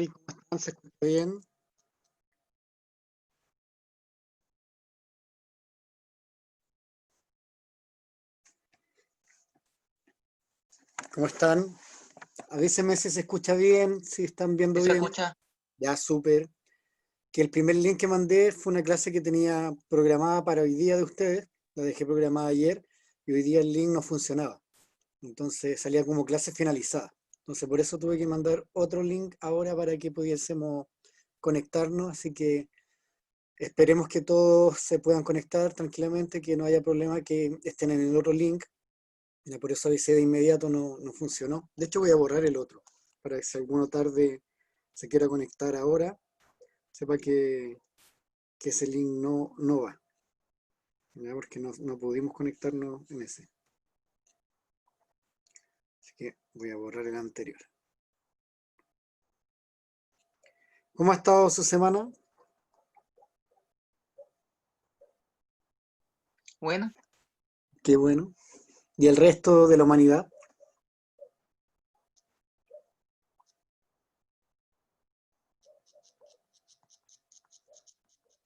tal? ¿Cómo están? ¿Se escucha bien? ¿Cómo están? Avísenme si se escucha bien, si están viendo ¿Sí se bien. escucha? Ya, súper. Que el primer link que mandé fue una clase que tenía programada para hoy día de ustedes. La dejé programada ayer y hoy día el link no funcionaba. Entonces salía como clase finalizada. Entonces por eso tuve que mandar otro link ahora para que pudiésemos conectarnos. Así que esperemos que todos se puedan conectar tranquilamente, que no haya problema, que estén en el otro link. Ya por eso avisé de inmediato, no funcionó. De hecho voy a borrar el otro, para que si alguno tarde se quiera conectar ahora, sepa que ese link no va. ¿Ya? Porque no pudimos conectarnos en ese. Así que voy a borrar el anterior. ¿Cómo ha estado su semana? Bueno, Qué bueno. ¿Y el resto de la humanidad?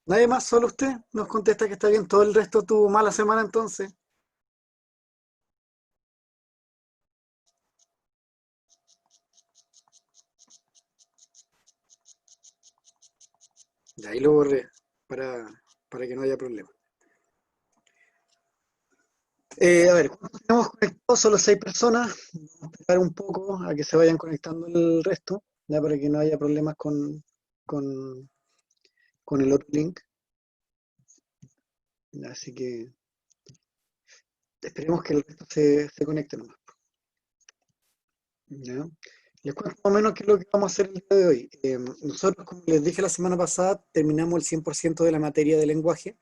Nadie más, solo usted nos contesta que está bien. Todo el resto tuvo mala semana entonces. Y ahí lo borré para, para que no haya problema. A ver, ¿cuántos tenemos conectados? Solo 6 personas. Vamos a esperar un poco a que se vayan conectando el resto, ya para que no haya problemas con, con el otro link. Así que esperemos que el resto se conecte nomás. ¿Ya? Les cuento más o menos qué es lo que vamos a hacer el día de hoy. Nosotros, como les dije la semana pasada, terminamos el 100% de la materia de lenguaje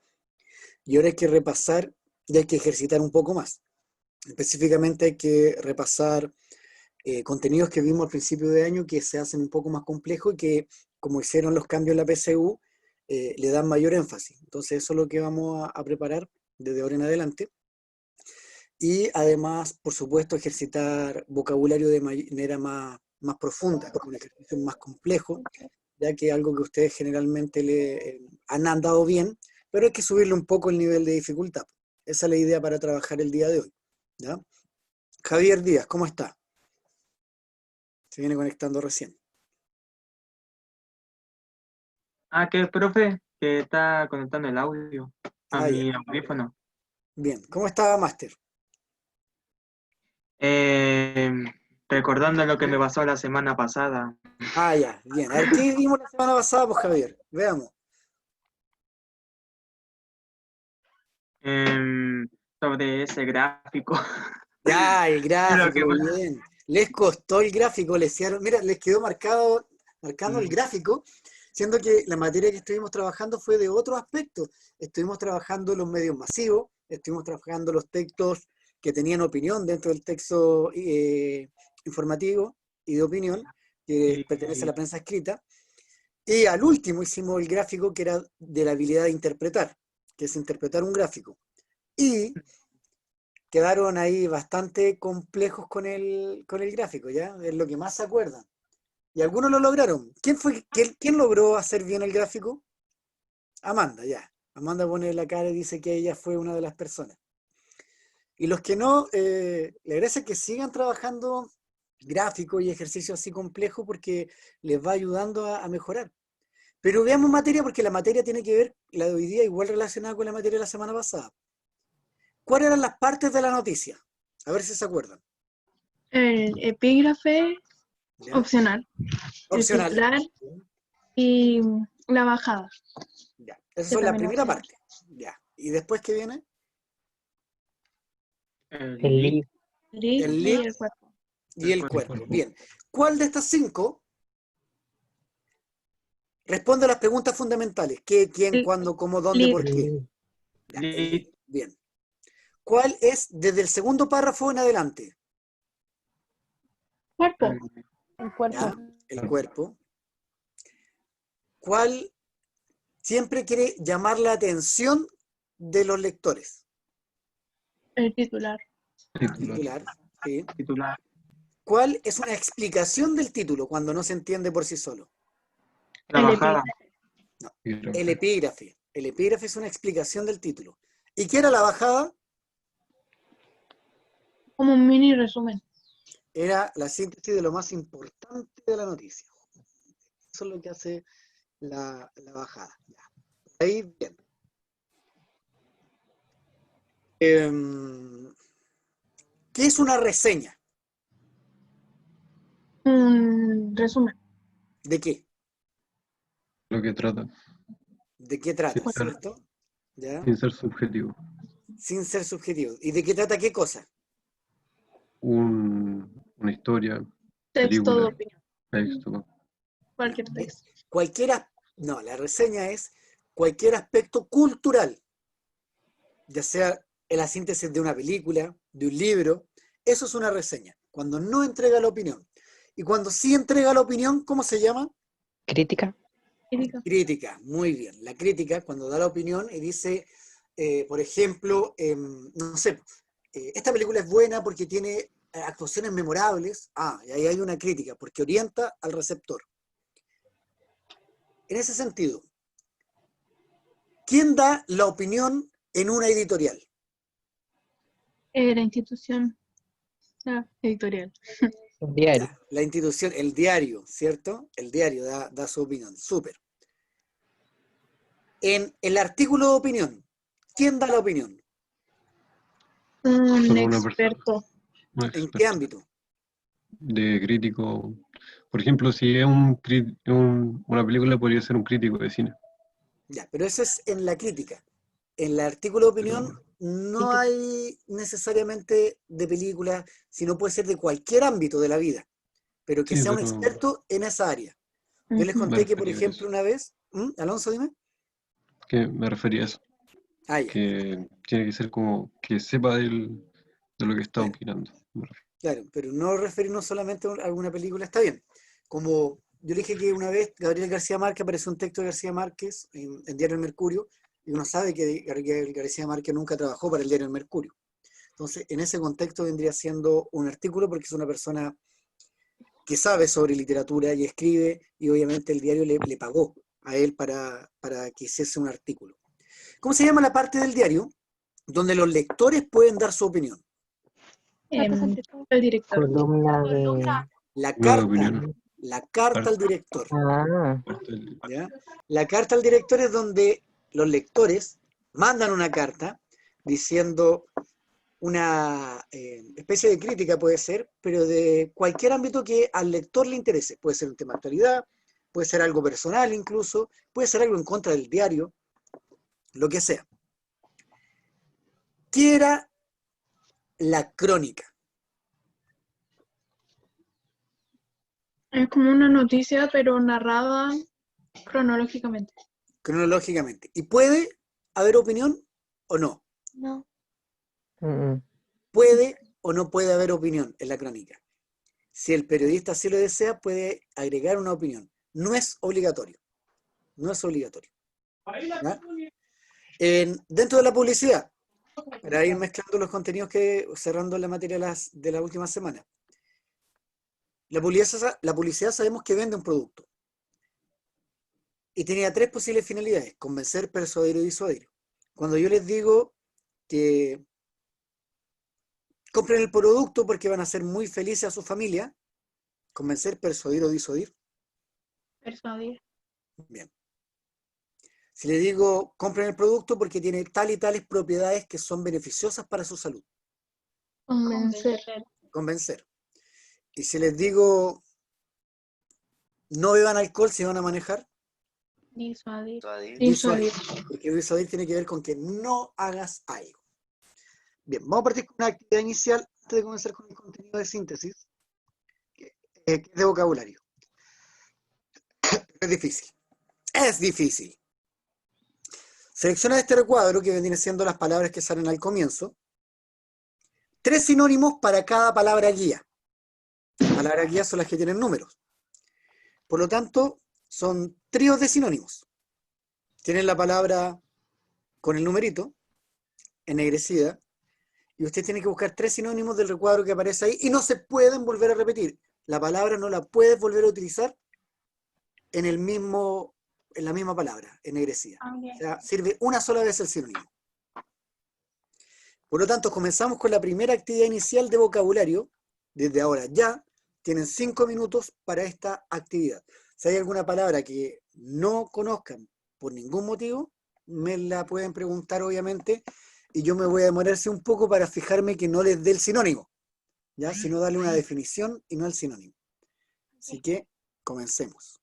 y ahora hay que repasar y hay que ejercitar un poco más. Específicamente hay que repasar contenidos que vimos al principio de año que se hacen un poco más complejos y que, como hicieron los cambios en la PSU, le dan mayor énfasis. Entonces eso es lo que vamos a preparar desde ahora en adelante. Y además, por supuesto, ejercitar vocabulario de manera más profunda, con ejercicios más complejos, ya que es algo que ustedes generalmente han andado bien, pero hay que subirle un poco el nivel de dificultad. Esa es la idea para trabajar el día de hoy. ¿Ya? Javier Díaz, ¿cómo está? Se viene conectando recién. Que profe, que está conectando el audio a Ah, ya. mi audífono. Bien. ¿Cómo está, Máster? Eh, Recordando lo que me pasó la semana pasada. Ah, ya. Bien. A ver, ¿qué vimos la semana pasada, pues, Javier? Veamos. em, Sobre ese gráfico. Ya, el Lo que gráfico, pasa- bien. Les costó el gráfico, les hicieron, mira, les quedó marcando el gráfico, siendo que la materia que estuvimos trabajando fue de otro aspecto. Estuvimos trabajando los medios masivos, estuvimos trabajando los textos que tenían opinión dentro del texto informativo y de opinión, que y- pertenece a la prensa escrita. Y al último hicimos el gráfico que era de la habilidad de interpretar, que es interpretar un gráfico. Y quedaron ahí bastante complejos con el gráfico, ¿ya? Es lo que más se acuerdan. Y algunos lo lograron. ¿Quién logró hacer bien el gráfico? Amanda, ya. Amanda pone la cara y dice que ella fue una de las personas. Y los que no, la gracia es que sigan trabajando gráficos y ejercicios así complejos porque les va ayudando a mejorar. Pero veamos materia porque la materia tiene que ver, la de hoy día, igual relacionada con la materia de la semana pasada. ¿Cuáles eran las partes de la noticia? A ver si se acuerdan. El epígrafe ¿Ya? opcional, el Opcional. titular y la bajada. Ya. Esa Que es la también primera opcional. parte. Ya. ¿Y después qué viene? el El link, link. El I El y link el cuerpo. y el cuerpo. Bien. ¿Cuál de estas 5 responde a las preguntas fundamentales? ¿Qué, quién, El cuándo, cómo, dónde, lead, por qué? Ya, el link, lead. Bien. ¿Cuál es desde el segundo párrafo en adelante? cuerpo. el- El cuerpo. ¿Ya? El cuerpo. ¿Cuál siempre quiere llamar la atención de los lectores? El titular. Titular. Sí. titular, ¿Cuál es una explicación del título cuando no se entiende por sí solo? La El bajada. No, Epígrafe. el epígrafe. El epígrafe es una explicación del título. ¿Y qué era la bajada? Como un mini resumen. Era la síntesis de lo más importante de la noticia. Eso es lo que hace la bajada. Ya. Ahí, bien. ¿Qué es una reseña? Un resumen. ¿De qué? Lo que trata, ¿De qué trata, sin ser, cierto? ¿Ya? sin ser subjetivo. Sin ser subjetivo. ¿Y de qué trata qué cosa? Una historia, Texto de película, opinión. texto. Cualquier texto. No, la reseña es cualquier aspecto cultural, ya sea en la síntesis de una película, de un libro, eso es una reseña, cuando no entrega la opinión. Y cuando sí entrega la opinión, ¿cómo se llama? Crítica. Crítica. Crítica, muy bien. La crítica, cuando da la opinión y dice, por ejemplo, no sé, esta película es buena porque tiene actuaciones memorables, y ahí hay una crítica, porque orienta al receptor. En ese sentido, ¿quién da la opinión en una editorial? La institución editorial. Un diario. Ya, la institución, el diario, ¿cierto? El diario da su opinión, súper. En el artículo de opinión, ¿quién da la opinión? Un Solo una persona, experto. un ¿En qué experto. ámbito? De crítico. Por ejemplo, si es una película, podría ser un crítico de cine. Ya, pero eso es en la crítica. En el artículo de Pero opinión no hay necesariamente de película, sino puede ser de cualquier ámbito de la vida, pero que sí, sea un pero experto en esa área. Yo les Ujú. me conté que, por refería a eso. ejemplo, una vez, Alonso, dime. Me refería a eso. Ya, Que tiene que ser como que sepa de lo que está claro, opinando. claro, pero no referirnos solamente a alguna película, está bien. Como yo le dije que una vez Gabriel García Márquez, apareció un texto de García Márquez en Diario El Mercurio, y uno sabe que Gabriel García Márquez nunca trabajó para el Diario El Mercurio. Entonces, en ese contexto vendría siendo un artículo porque es una persona que sabe sobre literatura y escribe, y obviamente el diario le pagó a él para que hiciese un artículo. ¿Cómo se llama la parte del diario donde los lectores pueden dar su opinión? El director. Columna de... La Una de carta, opinión. la carta al director. Ah, ¿Ya? La carta al director es donde los lectores mandan una carta diciendo una especie de crítica, puede ser, pero de cualquier ámbito que al lector le interese. Puede ser un tema de actualidad, puede ser algo personal incluso, puede ser algo en contra del diario, lo que sea. ¿Qué era la crónica? Es como una noticia, pero narrada cronológicamente. Cronológicamente. ¿Y puede haber opinión o no? No. mm, ¿Puede o no puede haber opinión en la crónica? Si el periodista así lo desea, puede agregar una opinión. No es obligatorio. No es obligatorio. ¿Ya? Dentro de la publicidad, para ir mezclando los contenidos que, cerrando la materia de la última semana. La publicidad sabemos que vende un producto. Y tenía tres posibles finalidades: convencer, persuadir y disuadir. Cuando yo les digo que compren el producto porque van a ser muy felices a su familia, convencer, persuadir o disuadir. Persuadir. Bien. Si les digo compren el producto porque tiene tal y tales propiedades que son beneficiosas para su salud. Convencer. Convencer. Y si les digo no beban alcohol si van a manejar, Disuadir. disuadir. Porque disuadir tiene que ver con que no hagas algo. Bien, vamos a partir con una actividad inicial antes de comenzar con el contenido de síntesis, que es de vocabulario. Es difícil. Es difícil. Selecciona de este recuadro, que vienen siendo las palabras que salen al comienzo, 3 sinónimos para cada palabra guía. Las palabras guía son las que tienen números. Por lo tanto, son tríos de sinónimos. Tienen la palabra con el numerito, ennegrecida, y usted tiene que buscar 3 sinónimos del recuadro que aparece ahí, y no se pueden volver a repetir. La palabra no la puedes volver a utilizar en el mismo, en la misma palabra, ennegrecida. Ah, O bien. sea, sirve una sola vez el sinónimo. Por lo tanto, comenzamos con la primera actividad inicial de vocabulario. Desde ahora ya tienen 5 minutos para esta actividad. Si hay alguna palabra que no conozcan por ningún motivo, me la pueden preguntar, obviamente, y yo me voy a demorarse un poco para fijarme que no les dé el sinónimo, ¿ya? Sino darle una definición y no el sinónimo. Así que comencemos.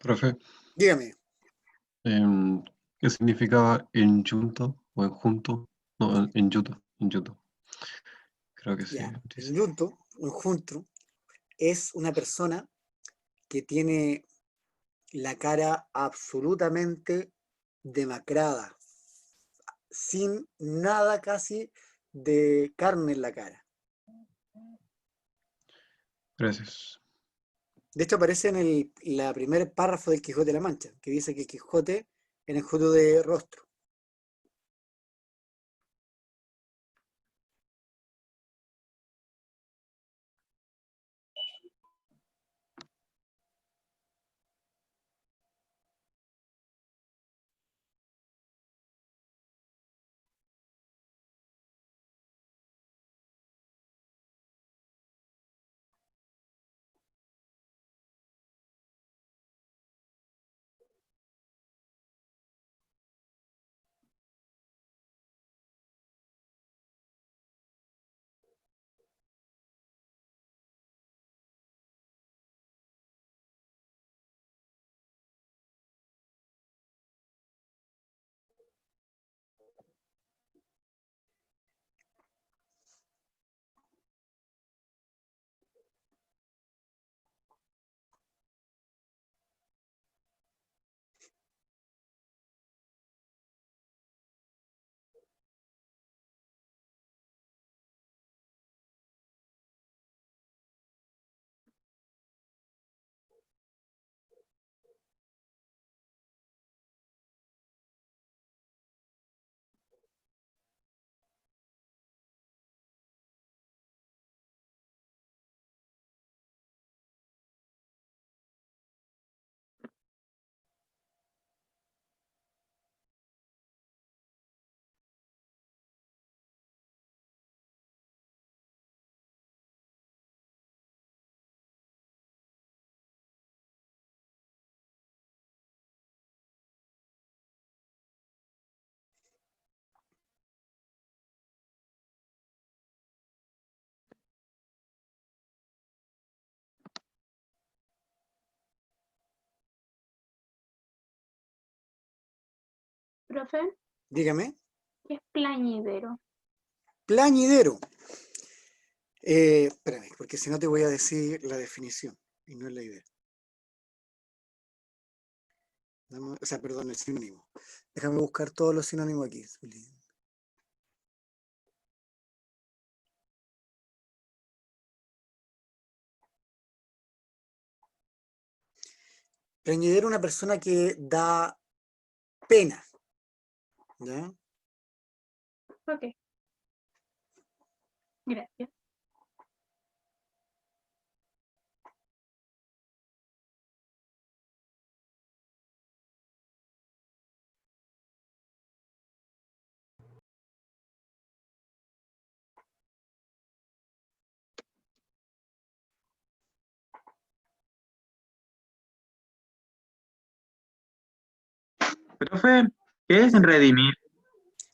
Profe, Dígame, ¿qué significaba enjunto o enjunto? No, enjuto, enjuto. Creo que sí, ya, dice. el yunto, un junto, es una persona que tiene la cara absolutamente demacrada, sin nada casi de carne en la cara. Gracias. De hecho, aparece en la primer párrafo del Quijote de la Mancha, que dice que Quijote era enjuto de rostro. Profe, Dígame. ¿qué es plañidero? Plañidero. Espérame, porque si no te voy a decir la definición y no es la idea. O sea, perdón, el sinónimo. Déjame buscar todos los sinónimos aquí. Plañidero es una persona que da pena. ¿Ya? Ok, gracias. Profe, ¿qué es redimir?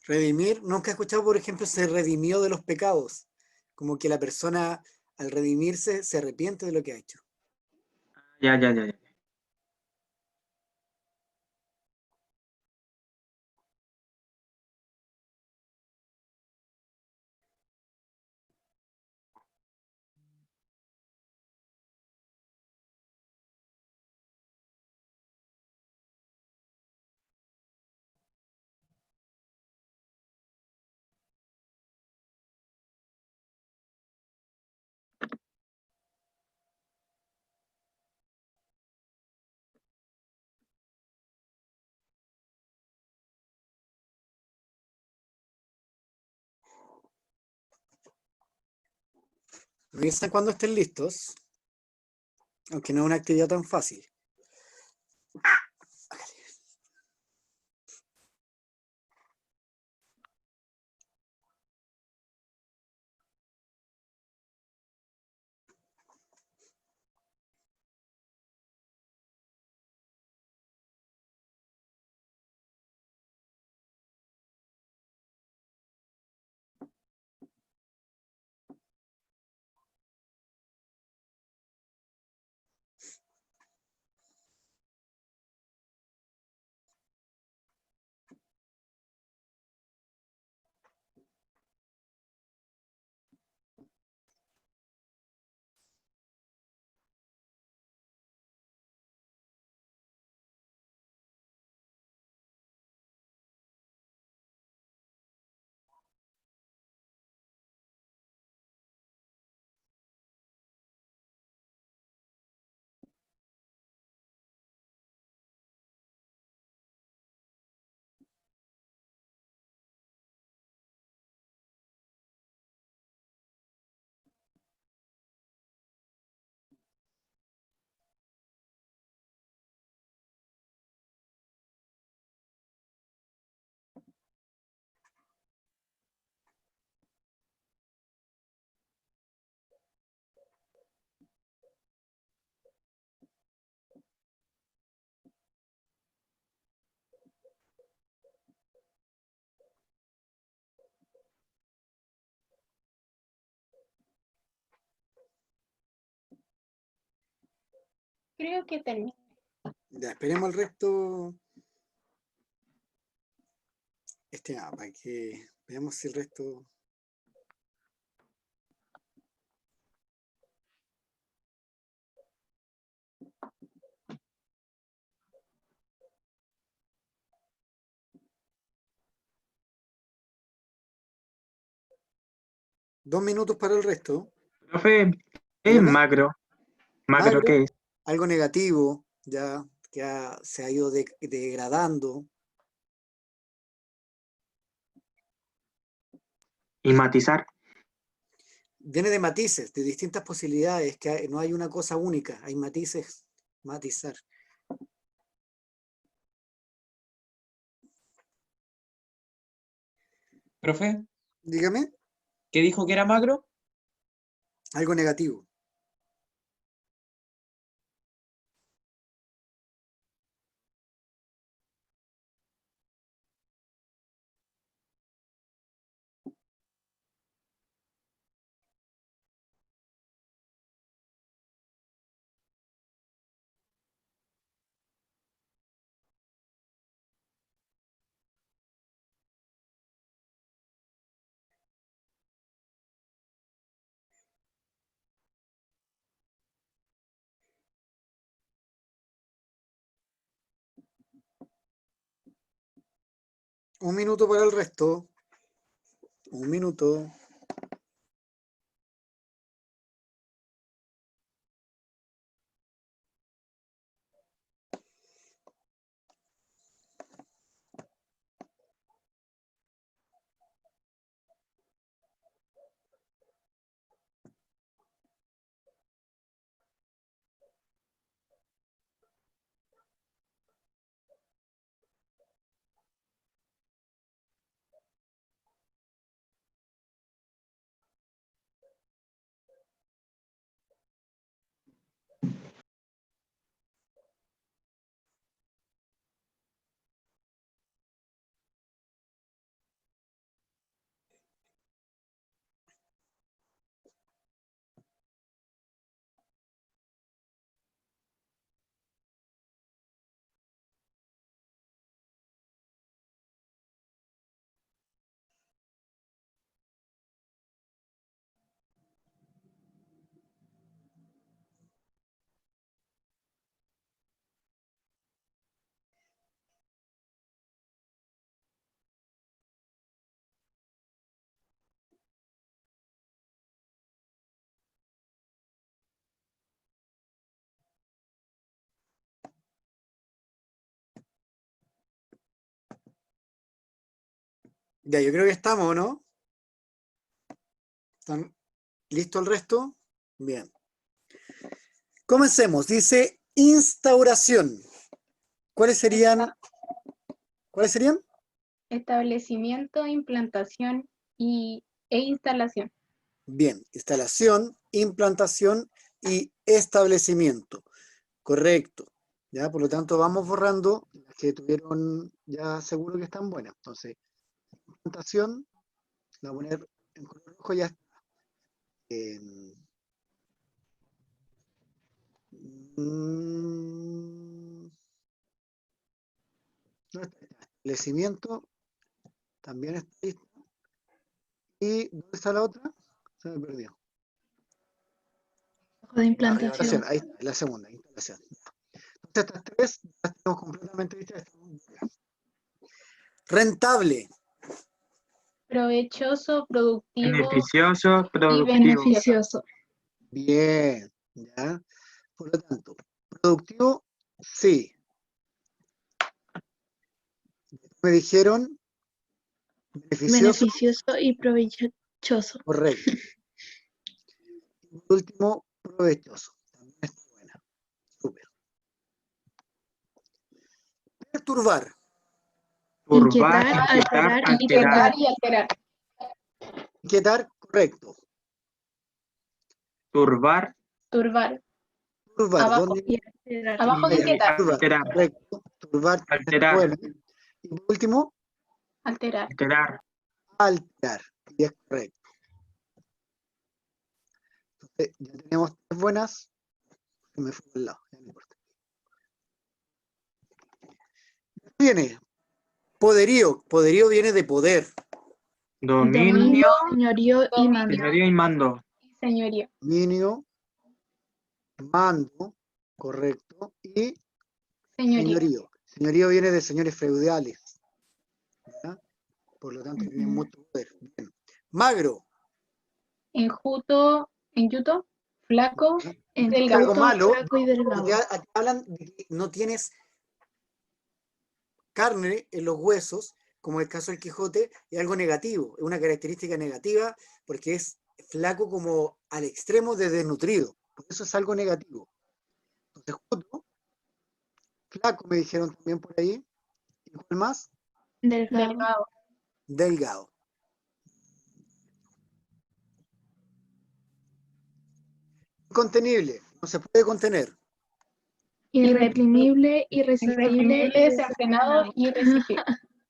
Redimir, nunca he escuchado, por ejemplo, se redimió de los pecados. Como que la persona al redimirse se arrepiente de lo que ha hecho. Ya, ya, ya, ya. Revisen cuando estén listos, aunque no es una actividad tan fácil. 'Creo que terminé'. Ya, esperemos el resto. Para que veamos si el resto. Dos minutos para el resto. Profe, ¿qué es Dígame. macro? ¿Macro Magro, qué es? algo negativo, ya que se ha ido degradando. Y matizar. Viene de matices, de distintas posibilidades, que no hay una cosa única, hay matices, matizar. Profe, Dígame, ¿qué dijo que era macro? algo negativo. Un minuto para el resto. Un minuto. Ya, yo creo que estamos, ¿no? ¿Están listos el resto? Bien. Comencemos. Dice instauración. ¿Cuáles serían? ¿Cuáles serían? Establecimiento, implantación e instalación. Bien, instalación, implantación y establecimiento. Correcto. Ya, por lo tanto, vamos borrando las que tuvieron ya seguro que están buenas. Entonces, implantación, la voy a poner en color rojo ya está. No está, establecimiento también está listo. ¿Y dónde está la otra? Se me perdió. De implantación. Ahí está, la segunda, instalación. Entonces estas tres las tenemos completamente listas. Rentable. Provechoso, productivo Beneficioso, y productivo. Beneficioso. Bien, ¿ya? Por lo tanto, productivo, sí. Me dijeron beneficioso, Beneficioso y provechoso. correcto. Y por último, provechoso. También está buena. Súper. Perturbar. Turbar, Inquietar, inquietar, alterar, alterar. y alterar. Inquietar, correcto. Turbar Turbar. Turbar, Abajo. ¿dónde? y alterar. Abajo de y inquietar. Turbar, alterar. correcto. Turbar también está Alterar. buena. Y por último, Alterar. Alterar. alterar. Y es correcto. Entonces, ya tenemos tres buenas. Se me fue al lado, ya no importa. Viene poderío. Poderío viene de poder. Dominio, Señorío y mando. señorío y mando. Señorío. Dominio, mando, correcto. Y Señorío. señorío. Señorío viene de señores feudales. ¿Ya? Por lo tanto, tiene mucho poder. Bien. Magro. Enjuto. Enjuto. Flaco. Enjuto, Algo malo, flaco y delgado. porque aquí hablan de que no tienes carne en los huesos, como el caso del Quijote, es algo negativo, es una característica negativa porque es flaco como al extremo de desnutrido, por eso es algo negativo. Entonces, justo, flaco me dijeron también por ahí, ¿y cuál más? Delgado. Delgado. Delgado. Incontenible, no se puede contener. Irreprimible, irresistible, Irreprimible, desenfrenado y irresistible.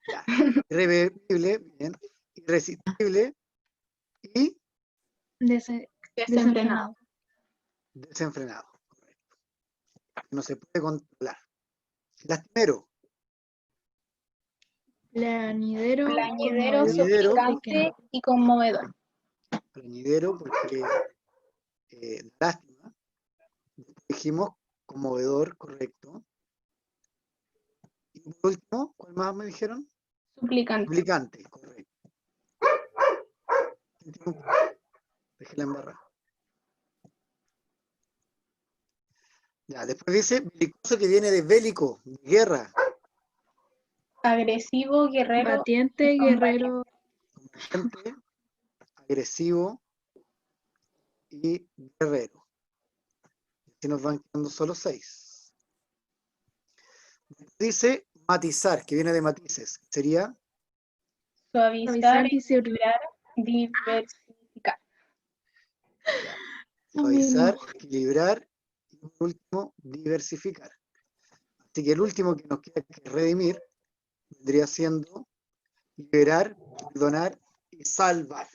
Ya. Irreversible, bien. Irresistible y desenfrenado. desenfrenado. Correcto. No se puede controlar. Lastimero. Plañidero, Plañidero, Plañidero. sofocante y conmovedor. Plañidero porque lástima. Dijimos conmovedor, correcto. Y por último, ¿cuál más me dijeron? Suplicante. Suplicante, correcto. Dejé la embarrada. Ya, después dice belicoso, que viene de bélico, de guerra. Agresivo, guerrero. Batiente, guerrero. Combatiente, agresivo y guerrero. Así nos van quedando solo 6. Dice matizar, que viene de matices. Sería Suavizar, Suavizar, equilibrar, diversificar. suavizar, equilibrar y por último diversificar. Así que el último que nos queda que redimir vendría siendo liberar, perdonar y salvar.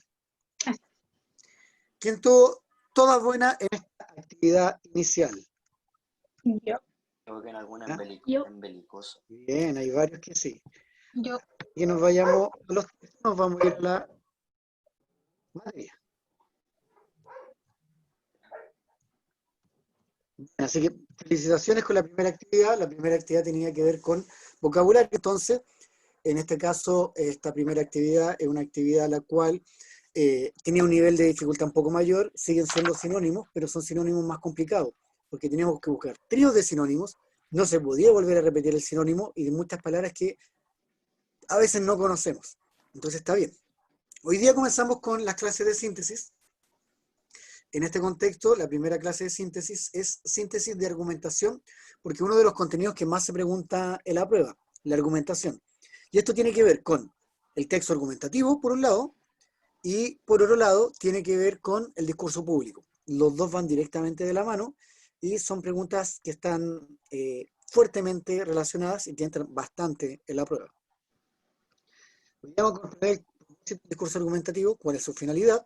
¿Quién tuvo todas buenas en esta actividad inicial? Yo. Creo que en alguna ¿Ah? Yo. en belicoso. Bien, hay varios que sí. Yo. Y nos vayamos a los textos, nos vamos a ir a la materia. Así que felicitaciones con la primera actividad. La primera actividad tenía que ver con vocabulario. Entonces, en este caso, esta primera actividad es una actividad la cual tenía un nivel de dificultad un poco mayor. Siguen siendo sinónimos, pero son sinónimos más complicados, porque teníamos que buscar tríos de sinónimos. No se podía volver a repetir el sinónimo y de muchas palabras que a veces no conocemos. Entonces está bien. Hoy día comenzamos con las clases de síntesis. En este contexto, la primera clase de síntesis es síntesis de argumentación, porque uno de los contenidos que más se pregunta en la prueba, la argumentación. Y esto tiene que ver con el texto argumentativo, por un lado, y por otro lado, tiene que ver con el discurso público. Los dos van directamente de la mano y son preguntas que están fuertemente relacionadas y que entran bastante en la prueba. Hoy vamos a comprender el discurso argumentativo, cuál es su finalidad,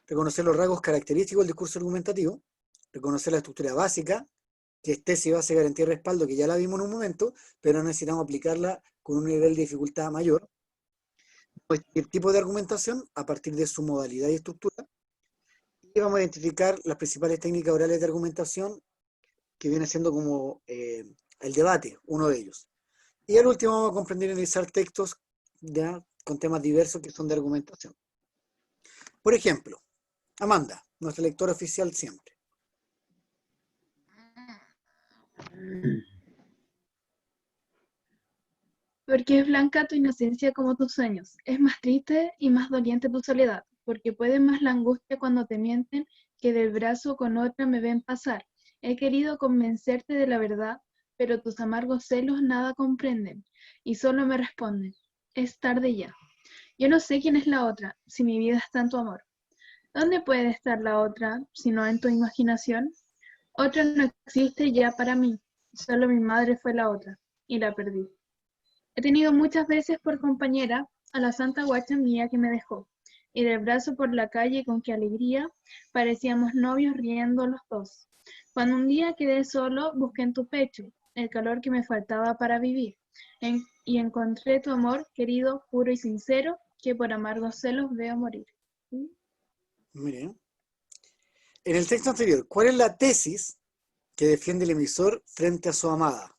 reconocer los rasgos característicos del discurso argumentativo, reconocer la estructura básica, que es tesis, base, garantía y respaldo, que ya la vimos en un momento, pero necesitamos aplicarla con un nivel de dificultad mayor. El tipo de argumentación a partir de su modalidad y estructura. Y vamos a identificar las principales técnicas orales de argumentación, que viene siendo como el debate, uno de ellos. Y al último vamos a comprender y analizar textos ya con temas diversos que son de argumentación. Por ejemplo, Amanda, nuestra lectora oficial siempre. Porque es blanca tu inocencia como tus sueños. Es más triste y más doliente tu soledad, porque puede más la angustia cuando te mienten que del brazo con otra me ven pasar. He querido convencerte de la verdad, pero tus amargos celos nada comprenden, y solo me responden, es tarde ya. Yo no sé quién es la otra, si mi vida está en tu amor. ¿Dónde puede estar la otra, si no en tu imaginación? Otra no existe ya para mí, solo mi madre fue la otra, y la perdí. He tenido muchas veces por compañera a la santa guacha mía que me dejó, y del brazo por la calle con qué alegría parecíamos novios riendo los dos. Cuando un día quedé solo, busqué en tu pecho el calor que me faltaba para vivir, y encontré tu amor querido, puro y sincero, que por amargos celos veo morir. Muy bien. En el texto anterior, ¿cuál es la tesis que defiende el emisor frente a su amada?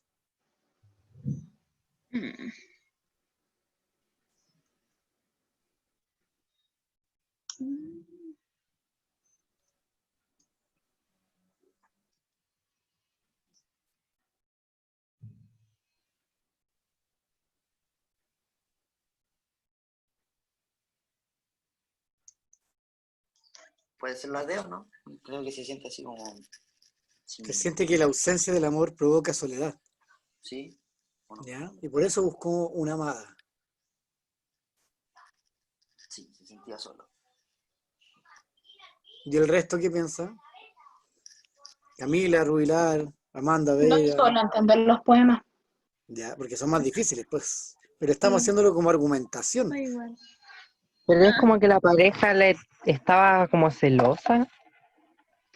Puede ser la D o no. Creo que se siente así como. Se siente que la ausencia del amor provoca soledad, Sí. ¿O no? ¿ya? Y por eso buscó una amada. Sí, se sentía solo. ¿Y el resto qué piensa? Camila, Rubilar, Amanda, No Bella. solo entender los poemas. Ya, porque son más difíciles, pues. Pero estamos haciéndolo como argumentación. Da igual. Pero es como que la pareja le estaba como celosa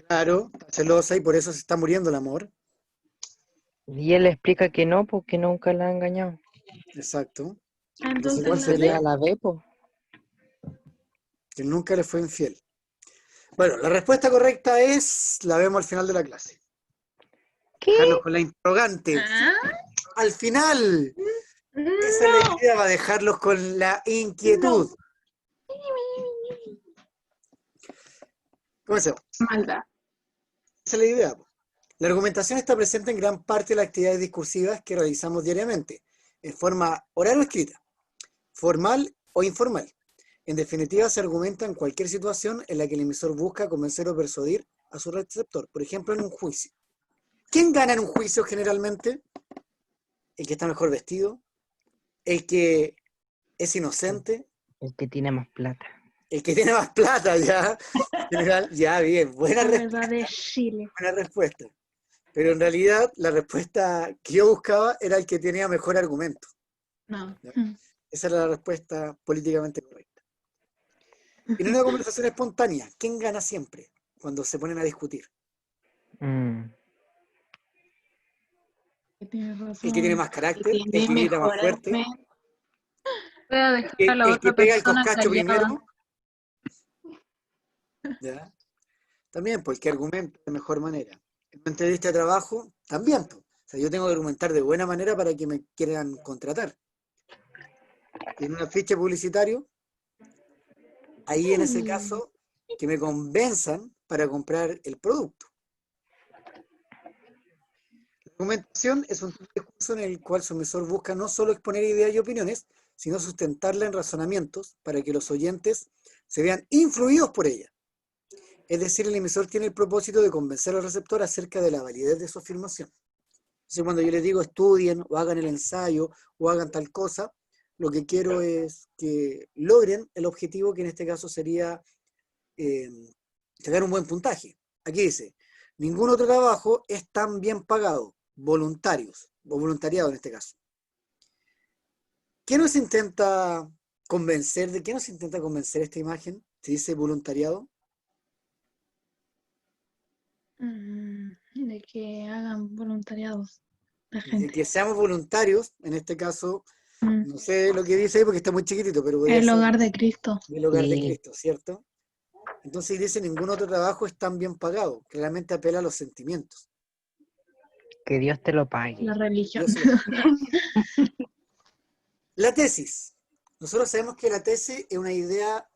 Claro, está celosa y por eso se está muriendo el amor. y él le explica que no, porque nunca la ha engañado. Exacto. Entonces ¿cuál la sería? Sería la B, pues. Que nunca le fue infiel. Bueno, la respuesta correcta es, la vemos al final de la clase. ¿Qué? Dejarnos con la interrogante. Ah, Al final. Esa es la idea, para dejarlos con la inquietud. Comencemos. Maldad. Esa es la idea. La argumentación está presente en gran parte de las actividades discursivas que realizamos diariamente, en forma oral o escrita, formal o informal. En definitiva, se argumenta en cualquier situación en la que el emisor busca convencer o persuadir a su receptor. Por ejemplo, en un juicio. ¿Quién gana en un juicio generalmente? El que está mejor vestido, el que es inocente, El que tiene más plata. el que tiene más plata, ya. General, ya, bien, buena La respuesta. verdad de Chile. Buena respuesta. Pero en realidad la respuesta que yo buscaba era el que tenía mejor argumento. No. Esa era la respuesta políticamente correcta. En una conversación espontánea, ¿quién gana siempre cuando se ponen a discutir? Mm. Tienes razón. El que tiene más carácter, el que Tiene grita más mejor fuerte, argumento. Puede dejar a la el que otra pega el persona coscacho callada. primero. ¿Ya? También, porque argumenta de mejor manera. En una entrevista de trabajo, también. O sea, yo tengo que argumentar de buena manera para que me quieran contratar. En un afiche publicitario, ahí en ese caso, que me convenzan para comprar el producto. La argumentación es un discurso en el cual su emisor busca no solo exponer ideas y opiniones, sino sustentarla en razonamientos para que los oyentes se vean influidos por ella. Es decir, el emisor tiene el propósito de convencer al receptor acerca de la validez de su afirmación. Entonces, cuando yo les digo estudien o hagan el ensayo o hagan tal cosa, lo que quiero es que logren el objetivo, que en este caso sería sacar un buen puntaje. Aquí dice, ningún otro trabajo es tan bien pagado, voluntarios, o voluntariado en este caso. ¿Qué nos intenta convencer? ¿De qué nos intenta convencer esta imagen? Se dice voluntariado. De que hagan voluntariados la De gente. que seamos voluntarios, en este caso, Mm. no sé lo que dice ahí porque está muy chiquitito, pero podría El ser hogar de Cristo. del hogar de Sí. Cristo, ¿cierto? Entonces dice, ningún otro trabajo es tan bien pagado. Claramente apela a los sentimientos. Que Dios te lo pague. La religión. Dios se lo paga. La tesis. Nosotros sabemos que la tesis es una idea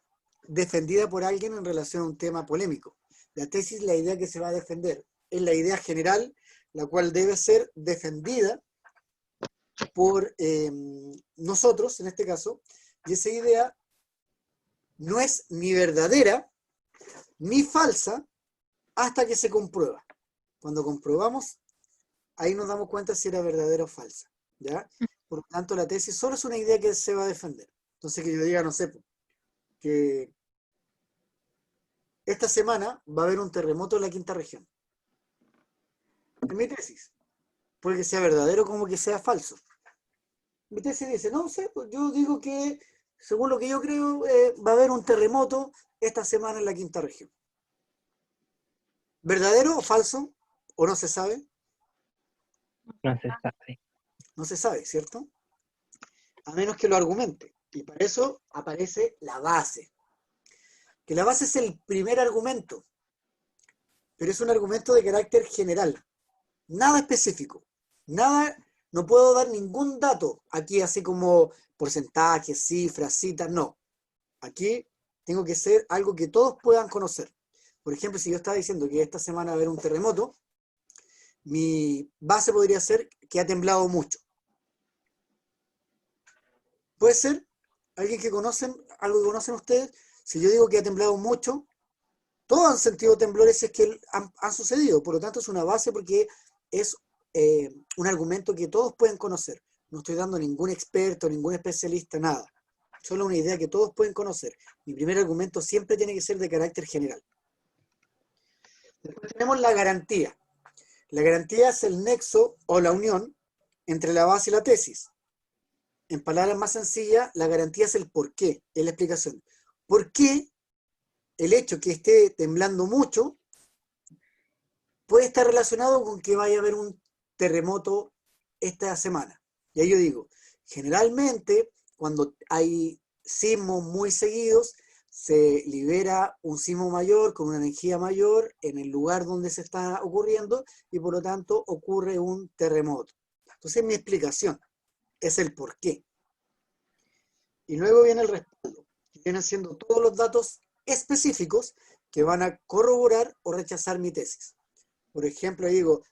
defendida por alguien en relación a un tema polémico. La tesis es la idea que se va a defender. Es la idea general, la cual debe ser defendida por nosotros, en este caso, y esa idea no es ni verdadera ni falsa hasta que se comprueba. Cuando comprobamos, ahí nos damos cuenta si era verdadera o falsa, ¿ya? Por lo tanto, la tesis solo es una idea que se va a defender. Entonces, que yo diga, no sé, que esta semana va a haber un terremoto en la quinta región. Es mi tesis. Puede que sea verdadero como que sea falso. Mi tesis dice, no sé, pues yo digo que, según lo que yo creo, va a haber un terremoto esta semana en la quinta región. ¿Verdadero o falso? ¿O no se sabe? No se sabe. No se sabe, ¿cierto? A menos que lo argumente. Y para eso aparece la base. Que la base es el primer argumento, pero es un argumento de carácter general. Nada específico. Nada, no puedo dar ningún dato aquí, así como porcentajes, cifras, citas, no. Aquí tengo que ser algo que todos puedan conocer. Por ejemplo, si yo estaba diciendo que esta semana va a haber un terremoto, mi base podría ser que ha temblado mucho. ¿Puede ser? ¿Alguien que conocen, algo que conocen ustedes? Si yo digo que ha temblado mucho, todos han sentido temblores, es que han sucedido. Por lo tanto, es una base porque es un argumento que todos pueden conocer. No estoy dando ningún experto, ningún especialista, nada. Solo una idea que todos pueden conocer. Mi primer argumento siempre tiene que ser de carácter general. Después tenemos la garantía. La garantía es el nexo o la unión entre la base y la tesis. En palabras más sencillas, la garantía es el por qué, es la explicación. ¿Por qué el hecho que esté temblando mucho puede estar relacionado con que vaya a haber un terremoto esta semana? Y ahí yo digo, generalmente, cuando hay sismos muy seguidos, se libera un sismo mayor con una energía mayor en el lugar donde se está ocurriendo y por lo tanto ocurre un terremoto. Entonces, mi explicación. es el por qué. Y luego viene el respaldo, que vienen siendo todos los datos específicos que van a corroborar o rechazar mi tesis. Por ejemplo, digo,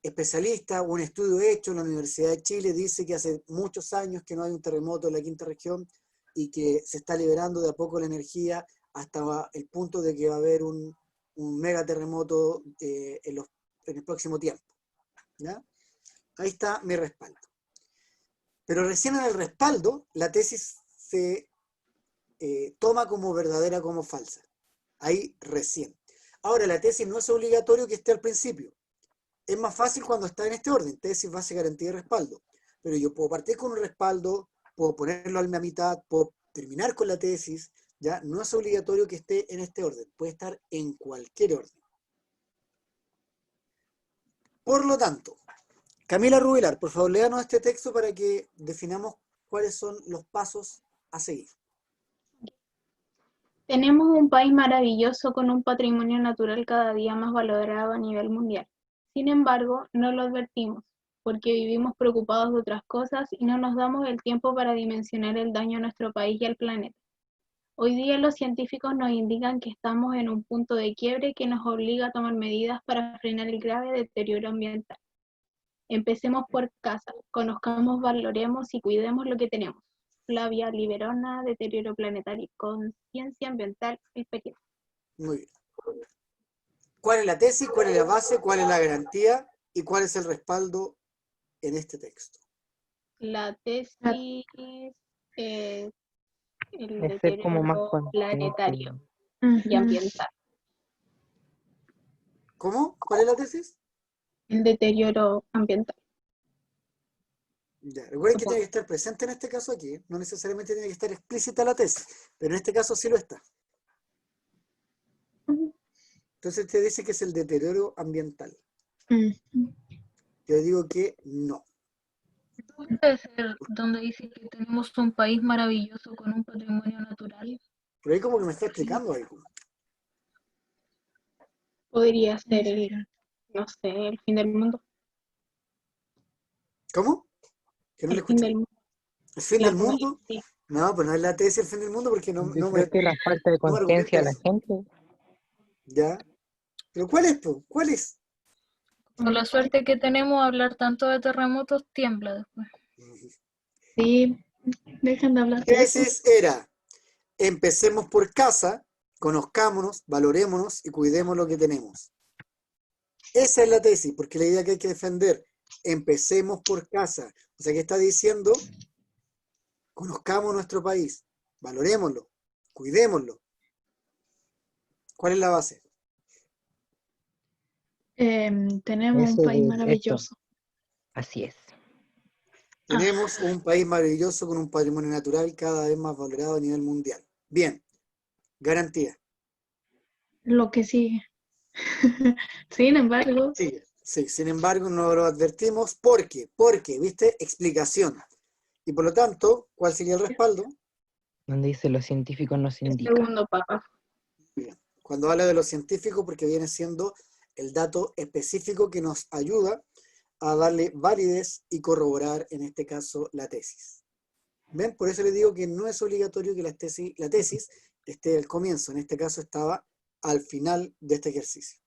especialista, un estudio hecho en la Universidad de Chile dice que hace muchos años que no hay un terremoto en la quinta región y que se está liberando de a poco la energía hasta el punto de que va a haber un megaterremoto en el próximo tiempo. ¿Ya? Ahí está mi respaldo. Pero recién en el respaldo, la tesis se toma como verdadera, como falsa. Ahí recién. Ahora, la tesis no es obligatorio que esté al principio. Es más fácil cuando está en este orden, tesis, base, garantía y respaldo. Pero yo puedo partir con un respaldo, puedo ponerlo a la mitad, puedo terminar con la tesis, ¿ya? No es obligatorio que esté en este orden, puede estar en cualquier orden. Por lo tanto, Camila Rubilar, por favor, léanos este texto para que definamos cuáles son los pasos a seguir. Tenemos un país maravilloso con un patrimonio natural cada día más valorado a nivel mundial. Sin embargo, no lo advertimos, porque vivimos preocupados de otras cosas y no nos damos el tiempo para dimensionar el daño a nuestro país y al planeta. Hoy día los científicos nos indican que estamos en un punto de quiebre que nos obliga a tomar medidas para frenar el grave deterioro ambiental. Empecemos por casa, conozcamos, valoremos y cuidemos lo que tenemos. Flavia Liberona, Deterioro Planetario, Conciencia Ambiental, el periodo. Muy bien. ¿Cuál es la tesis? ¿Cuál es la base? ¿Cuál es la garantía? ¿Y cuál es el respaldo en este texto? La tesis es el Es ser como más deterioro consciente. planetario y ambiental. ¿Cómo? ¿Cuál es la tesis? El deterioro ambiental. Ya, recuerden que tiene que estar presente en este caso aquí, no necesariamente tiene que estar explícita la tesis, pero en este caso sí lo está. Entonces te dice que es el deterioro ambiental. Yo digo que no. Puede ser donde dice que tenemos un país maravilloso con un patrimonio natural. Pero ahí como que me está explicando algo. Podría ser no sé, el fin del mundo. ¿Cómo? Que no le El fin escuché. del mundo. ¿El fin del mundo? Sí. No, pues no es la tesis el fin del mundo porque no Yo me... creo que la falta de no me conciencia de la argumenta eso. gente. ¿Ya? ¿Pero cuál es, po? ¿Cuál es? Con la suerte que tenemos, hablar tanto de terremotos tiembla después. Sí, dejan de hablar de eso. Tesis era, empecemos por casa, conozcámonos, valorémonos y cuidemos lo que tenemos. Esa es la tesis, porque la idea que hay que defender, empecemos por casa. O sea, que está diciendo, conozcamos nuestro país, valorémoslo, cuidémoslo. ¿Cuál es la base? Tenemos un Eso país es maravilloso. Así es. Tenemos un país maravilloso con un patrimonio natural cada vez más valorado a nivel mundial. Bien, garantía. Lo que sigue. Sin embargo, Sí, sí, sin embargo no lo advertimos. ¿Por qué? Porque, ¿viste? Explicación. Y por lo tanto, ¿cuál sería el respaldo? Donde dice los científicos nos el indican. segundo párrafo. Bien. Cuando habla de los científicos, porque viene siendo el dato específico que nos ayuda a darle validez y corroborar, en este caso, la tesis. ¿Ven? Por eso les digo que no es obligatorio que la tesis esté al comienzo. En este caso estaba al final de este ejercicio.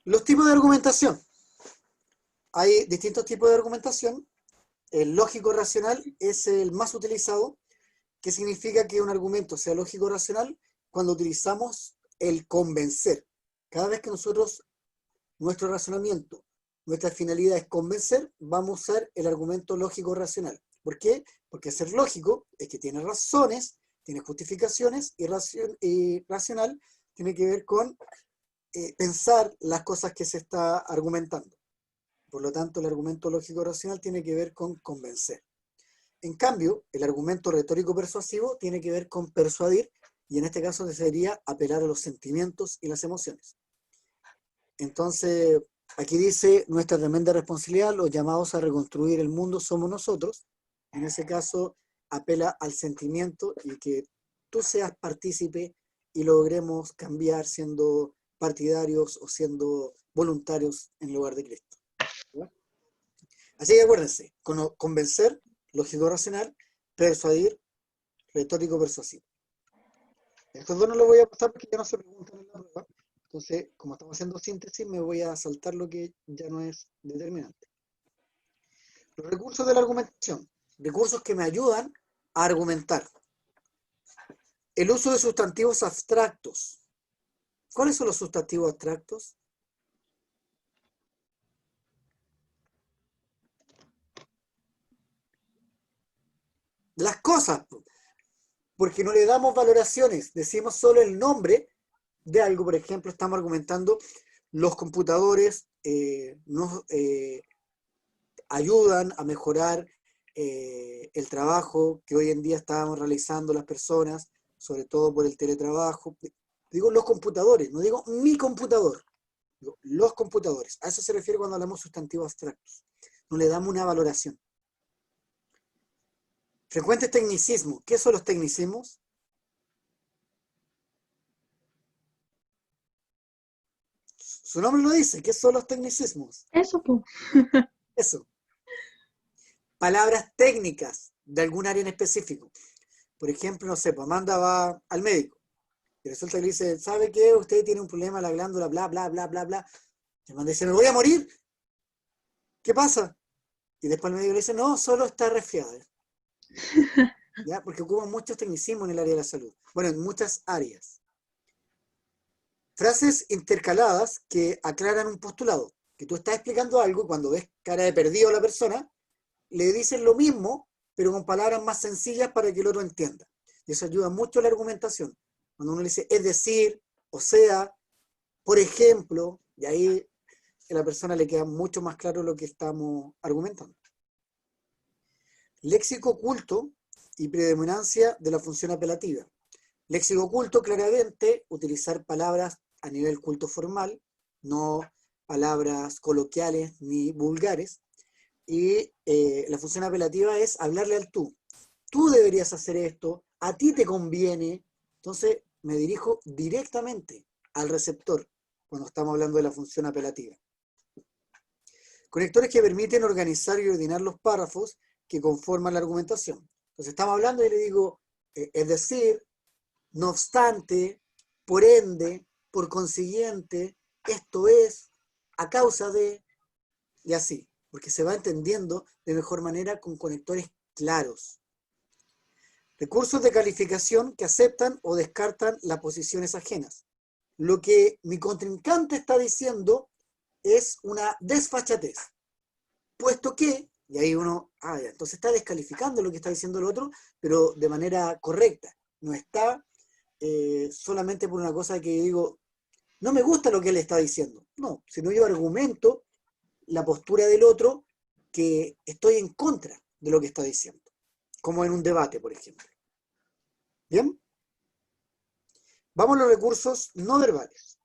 Los tipos de argumentación. Hay distintos tipos de argumentación. El lógico-racional es el más utilizado, que significa que un argumento sea lógico-racional cuando utilizamos el convencer. Cada vez que nosotros, nuestro razonamiento, nuestra finalidad es convencer, vamos a usar el argumento lógico-racional. ¿Por qué? Porque ser lógico es que tiene razones, tiene justificaciones, y racional tiene que ver con pensar las cosas que se está argumentando. Por lo tanto, el argumento lógico-racional tiene que ver con convencer. En cambio, el argumento retórico-persuasivo tiene que ver con persuadir, y en este caso sería apelar a los sentimientos y las emociones. Entonces, aquí dice, nuestra tremenda responsabilidad, los llamados a reconstruir el mundo somos nosotros. En ese caso, apela al sentimiento y que tú seas partícipe y logremos cambiar siendo partidarios o siendo voluntarios en lugar de Cristo. Así que acuérdense, convencer, lógico-racional, persuadir, retórico-persuasivo. Estos dos no los voy a pasar porque ya no se preguntan en la prueba. Entonces, como estamos haciendo síntesis, me voy a saltar lo que ya no es determinante. Los recursos de la argumentación. Recursos que me ayudan a argumentar. El uso de sustantivos abstractos. ¿Cuáles son los sustantivos abstractos? Las cosas, porque no le damos valoraciones, decimos solo el nombre de algo. Por ejemplo, estamos argumentando los computadores nos ayudan a mejorar el trabajo que hoy en día estamos realizando las personas, sobre todo por el teletrabajo. Digo los computadores, no digo mi computador, digo los computadores. A eso se refiere cuando hablamos de sustantivos abstractos. No le damos una valoración. Frecuentes tecnicismos. ¿Qué son los tecnicismos? Su nombre lo dice. ¿Qué son los tecnicismos? Eso, pues. Eso. Palabras técnicas de algún área en específico. Por ejemplo, no sé, pues Amanda va al médico y resulta que le dice, ¿sabe qué? Usted tiene un problema en la glándula, bla, bla, bla, bla, bla. Y Amanda dice, ¿me voy a morir? ¿Qué pasa? Y después el médico le dice, no, solo está resfriada. ¿Ya? Porque ocupan muchos tecnicismos en el área de la salud. Bueno, en muchas áreas. Frases intercaladas que aclaran un postulado. Que tú estás explicando algo y cuando ves cara de perdido a la persona, le dices lo mismo, pero con palabras más sencillas para que el otro entienda. Y eso ayuda mucho a la argumentación. Cuando uno le dice, es decir, o sea, por ejemplo, y ahí a la persona le queda mucho más claro lo que estamos argumentando. Léxico oculto y predominancia de la función apelativa. Léxico oculto, claramente, utilizar palabras a nivel culto formal, no palabras coloquiales ni vulgares. Y la función apelativa es hablarle al tú. Tú deberías hacer esto, a ti te conviene. Entonces me dirijo directamente al receptor cuando estamos hablando de la función apelativa. Conectores que permiten organizar y ordenar los párrafos que conforman la argumentación. Entonces estamos hablando y le digo, es decir, no obstante, por ende, por consiguiente, esto es, a causa de, y así, porque se va entendiendo de mejor manera con conectores claros. Recursos de calificación que aceptan o descartan las posiciones ajenas. Lo que mi contrincante está diciendo es una desfachatez, puesto que, y ahí uno, ya, entonces está descalificando lo que está diciendo el otro, pero de manera correcta, no está solamente por una cosa que digo, no me gusta lo que él está diciendo, no, sino yo argumento la postura del otro que estoy en contra de lo que está diciendo, como en un debate, por ejemplo. ¿Bien? Vamos a los recursos no verbales.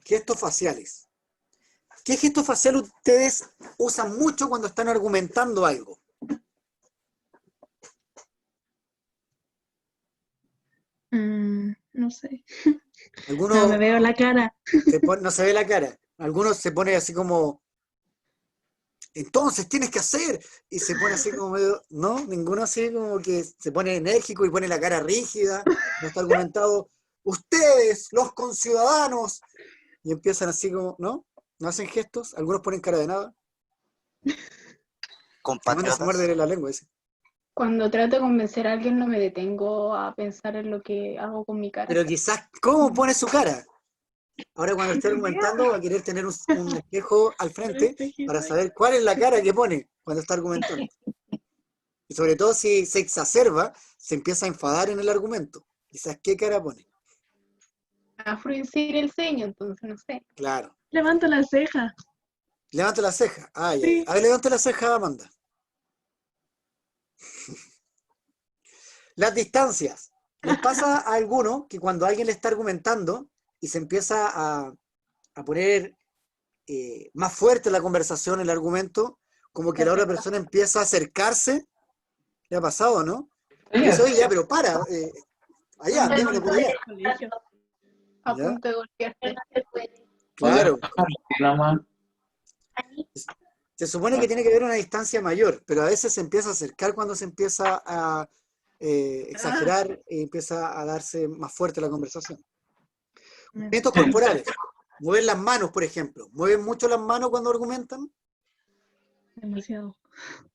Gestos faciales. ¿Qué gestos faciales ustedes usan mucho cuando están argumentando algo? No sé. Algunos No me veo la cara. no se ve la cara. Algunos se pone así como, entonces tienes que hacer, y se pone así como medio, no, ninguno así como que se pone enérgico y pone la cara rígida, no está argumentado, ustedes, los conciudadanos, y empiezan así como, ¿no? ¿No hacen gestos? Algunos ponen cara de nada. Amanda se muerde la lengua, dice. Cuando trato de convencer a alguien no me detengo a pensar en lo que hago con mi cara. Pero quizás, ¿cómo pone su cara? Ahora cuando esté argumentando va a querer tener un espejo al frente para saber cuál es la cara que pone cuando está argumentando. Y sobre todo si se exacerba, se empieza a enfadar en el argumento. Quizás qué cara pone. A fruncir el ceño, entonces no sé. Claro. Levanto la ceja. Levanta la ceja. Ay, Sí. A ver, levanta la ceja, Amanda. Las distancias. ¿Les pasa a alguno que cuando alguien le está argumentando y se empieza a poner más fuerte la conversación, el argumento, como que la otra persona empieza a acercarse? ¿Le ha pasado, no? Y dice, oye, ya, pero para. Allá, démelo por allá. A ¿Ya? punto de golpearte. Claro. Se supone que tiene que haber una distancia mayor, pero a veces se empieza a acercar cuando se empieza a exagerar y empieza a darse más fuerte la conversación. Movimientos corporales. Mover las manos, por ejemplo. ¿Mueven mucho las manos cuando argumentan? Demasiado.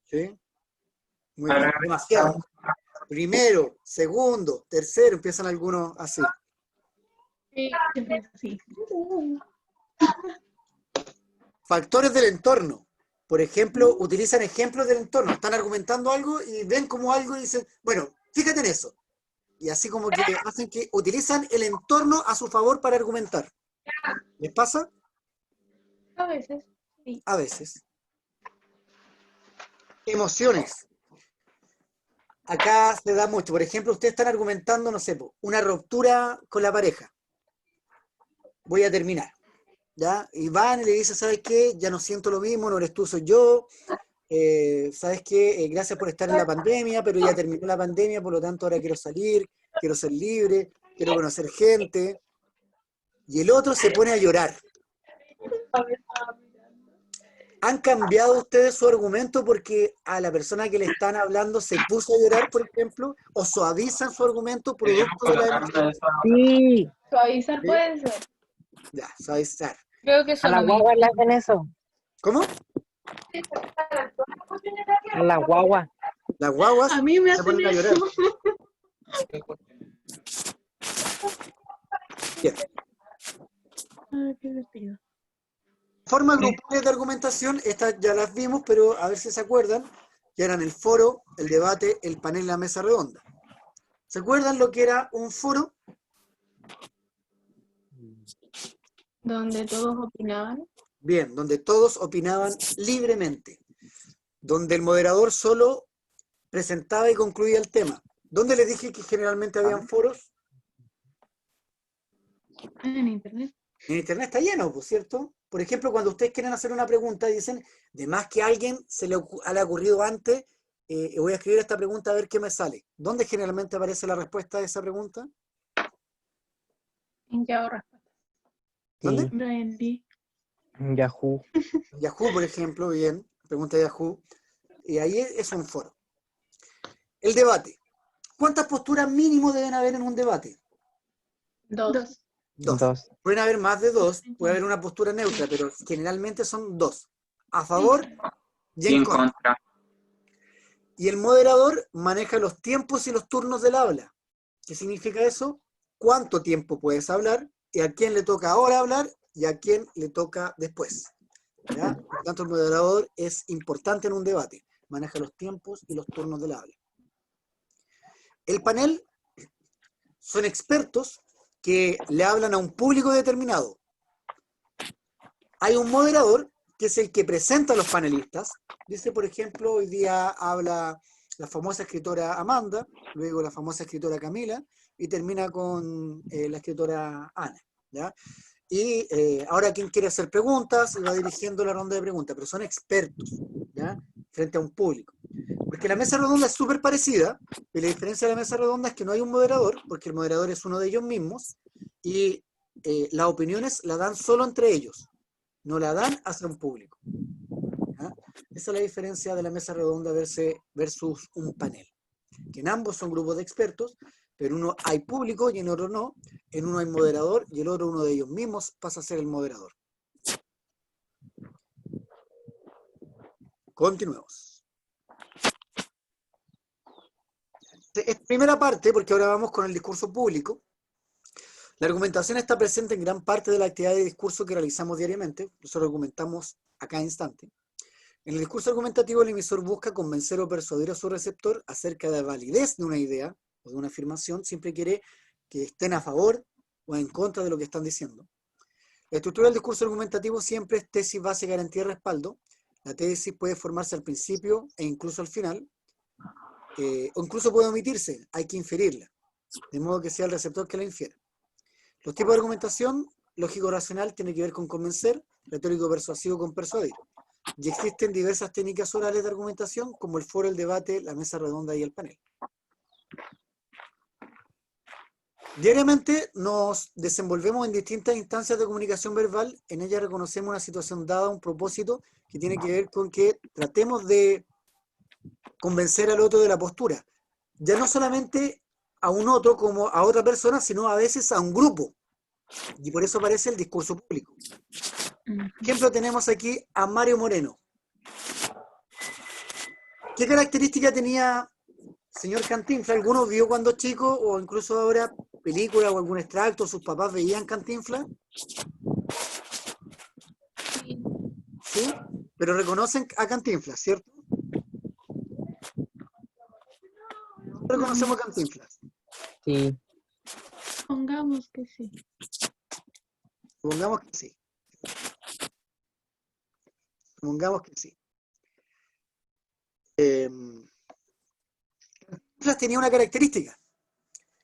Sí. Muy bien, demasiado. Primero, segundo, tercero, empiezan algunos así. Sí, siempre es así. Factores del entorno. Por ejemplo, utilizan ejemplos del entorno. Están argumentando algo y ven como algo y dicen, bueno, fíjate en eso. Y así como que hacen que utilizan el entorno a su favor para argumentar. ¿Les pasa? A veces, sí. A veces. Emociones. Acá se da mucho. Por ejemplo, ustedes están argumentando, no sé, una ruptura con la pareja. Voy a terminar. ¿Ya? Y van y le dicen, ¿sabes qué? Ya no siento lo mismo, no eres tú, soy yo. ¿Sabes qué? Gracias por estar en la pandemia, pero ya terminó la pandemia, por lo tanto ahora quiero salir, quiero ser libre, quiero conocer gente. Y el otro se pone a llorar. ¿Han cambiado ustedes su argumento porque a la persona que le están hablando se puso a llorar, por ejemplo? ¿O suavizan su argumento producto de la emoción? Sí, Suavizar ¿Sí? puede ser. Ya, suavizar. Creo que a eso la lo mismo. guagua le hacen eso. ¿Cómo? A la guagua. Las guaguas A mí me se hacen ponen a eso. llorar. Bien. Ay, qué divertido. Formas grupales de argumentación, estas ya las vimos, pero a ver si se acuerdan, que eran el foro, el debate, el panel, la mesa redonda. ¿Se acuerdan lo que era un foro? Donde todos opinaban. Bien, donde todos opinaban libremente, donde el moderador solo presentaba y concluía el tema. ¿Dónde les dije que generalmente habían foros? En internet. En internet está lleno, por cierto. Por ejemplo, cuando ustedes quieren hacer una pregunta y dicen, de más que a alguien se le ha ocurrido antes, voy a escribir esta pregunta a ver qué me sale. ¿Dónde generalmente aparece la respuesta a esa pregunta? En Yahoo Respuesta. ¿Dónde? Sí, Brian Lee. en Yahoo. Yahoo, por ejemplo, bien, pregunta de Yahoo. Y ahí es un foro. El debate. ¿Cuántas posturas mínimo deben haber en un debate? Dos. Dos. Pueden haber más de dos, puede haber una postura neutra, pero generalmente son dos. A favor y Y en en contra. contra. Y el moderador maneja los tiempos y los turnos del habla. ¿Qué significa eso? ¿Cuánto tiempo puedes hablar? Y a quién le toca ahora hablar y a quién le toca después. ¿Ya? Por lo tanto, el moderador es importante en un debate. Maneja los tiempos y los turnos del habla. El panel son expertos que le hablan a un público determinado. Hay un moderador que es el que presenta a los panelistas. Dice, por ejemplo, hoy día habla la famosa escritora Amanda, luego la famosa escritora Camila, y termina con la escritora Ana. ¿Ya? Y ahora quien quiere hacer preguntas y va dirigiendo la ronda de preguntas, pero son expertos, ¿ya? Frente a un público. Porque la mesa redonda es súper parecida, y la diferencia de la mesa redonda es que no hay un moderador, porque el moderador es uno de ellos mismos, y las opiniones la dan solo entre ellos, no la dan hacia un público. ¿Ya? Esa es la diferencia de la mesa redonda versus un panel. Que en ambos son grupos de expertos, pero en uno hay público y en otro no. En uno hay moderador y el otro, uno de ellos mismos, pasa a ser el moderador. Continuemos. Esta primera parte, porque ahora vamos con el discurso público. La argumentación está presente en gran parte de la actividad de discurso que realizamos diariamente. Nosotros argumentamos a cada instante. En el discurso argumentativo, el emisor busca convencer o persuadir a su receptor acerca de la validez de una idea o de una afirmación. Siempre quiere que estén a favor o en contra de lo que están diciendo. La estructura del discurso argumentativo siempre es tesis, base, garantía y respaldo. La tesis puede formarse al principio e incluso al final, o incluso puede omitirse, hay que inferirla, de modo que sea el receptor que la infiera. Los tipos de argumentación, lógico-racional, tiene que ver con convencer, retórico-persuasivo con persuadir. Y existen diversas técnicas orales de argumentación, como el foro, el debate, la mesa redonda y el panel. Diariamente nos desenvolvemos en distintas instancias de comunicación verbal. En ellas reconocemos una situación dada, un propósito que tiene que ver con que tratemos de convencer al otro de la postura. Ya no solamente a un otro como a otra persona, sino a veces a un grupo. Y por eso aparece el discurso público. Por ejemplo, tenemos aquí a Mario Moreno. ¿Qué característica tenía señor Cantinflas? ¿Alguno vio cuando chico o incluso ahora película o algún extracto? ¿Sus papás veían Cantinflas? Sí. ¿Sí? Pero reconocen a Cantinflas, ¿cierto? Reconocemos a Cantinflas. Sí. Pongamos que sí. Supongamos que sí. Supongamos que sí. Cantinflas tenía una característica.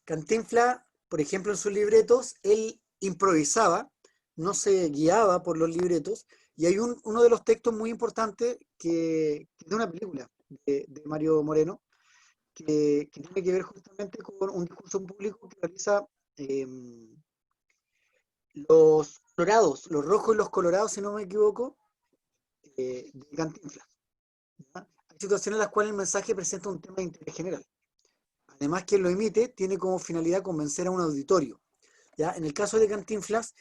Cantinflas, por ejemplo, en sus libretos, él improvisaba, no se guiaba por los libretos, y hay uno de los textos muy importantes que es de una película de Mario Moreno, que tiene que ver justamente con un discurso público que realiza los colorados, los rojos y los colorados, si no me equivoco, de Cantinflas. ¿Ya? Hay situaciones en las cuales el mensaje presenta un tema de interés general. Además, quien lo emite tiene como finalidad convencer a un auditorio. ¿Ya? En el caso de Cantinflas,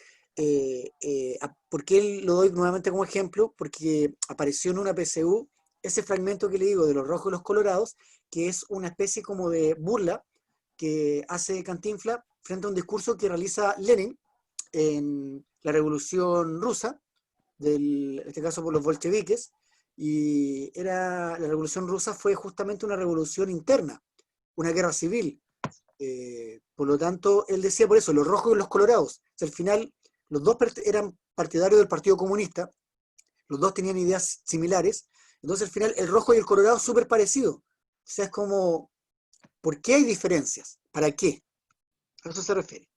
¿por qué lo doy nuevamente como ejemplo? Porque apareció en una PSU ese fragmento que le digo de los rojos y los colorados, que es una especie como de burla que hace Cantinflas frente a un discurso que realiza Lenin en la Revolución Rusa, en este caso por los bolcheviques, y la Revolución Rusa fue justamente una revolución interna, una guerra civil. Por lo tanto, él decía por eso, los rojos y los colorados. O sea, al final, los dos eran partidarios del Partido Comunista, los dos tenían ideas similares, entonces al final el rojo y el colorado súper parecidos. O sea, es como, ¿por qué hay diferencias? ¿Para qué? A eso se refiere.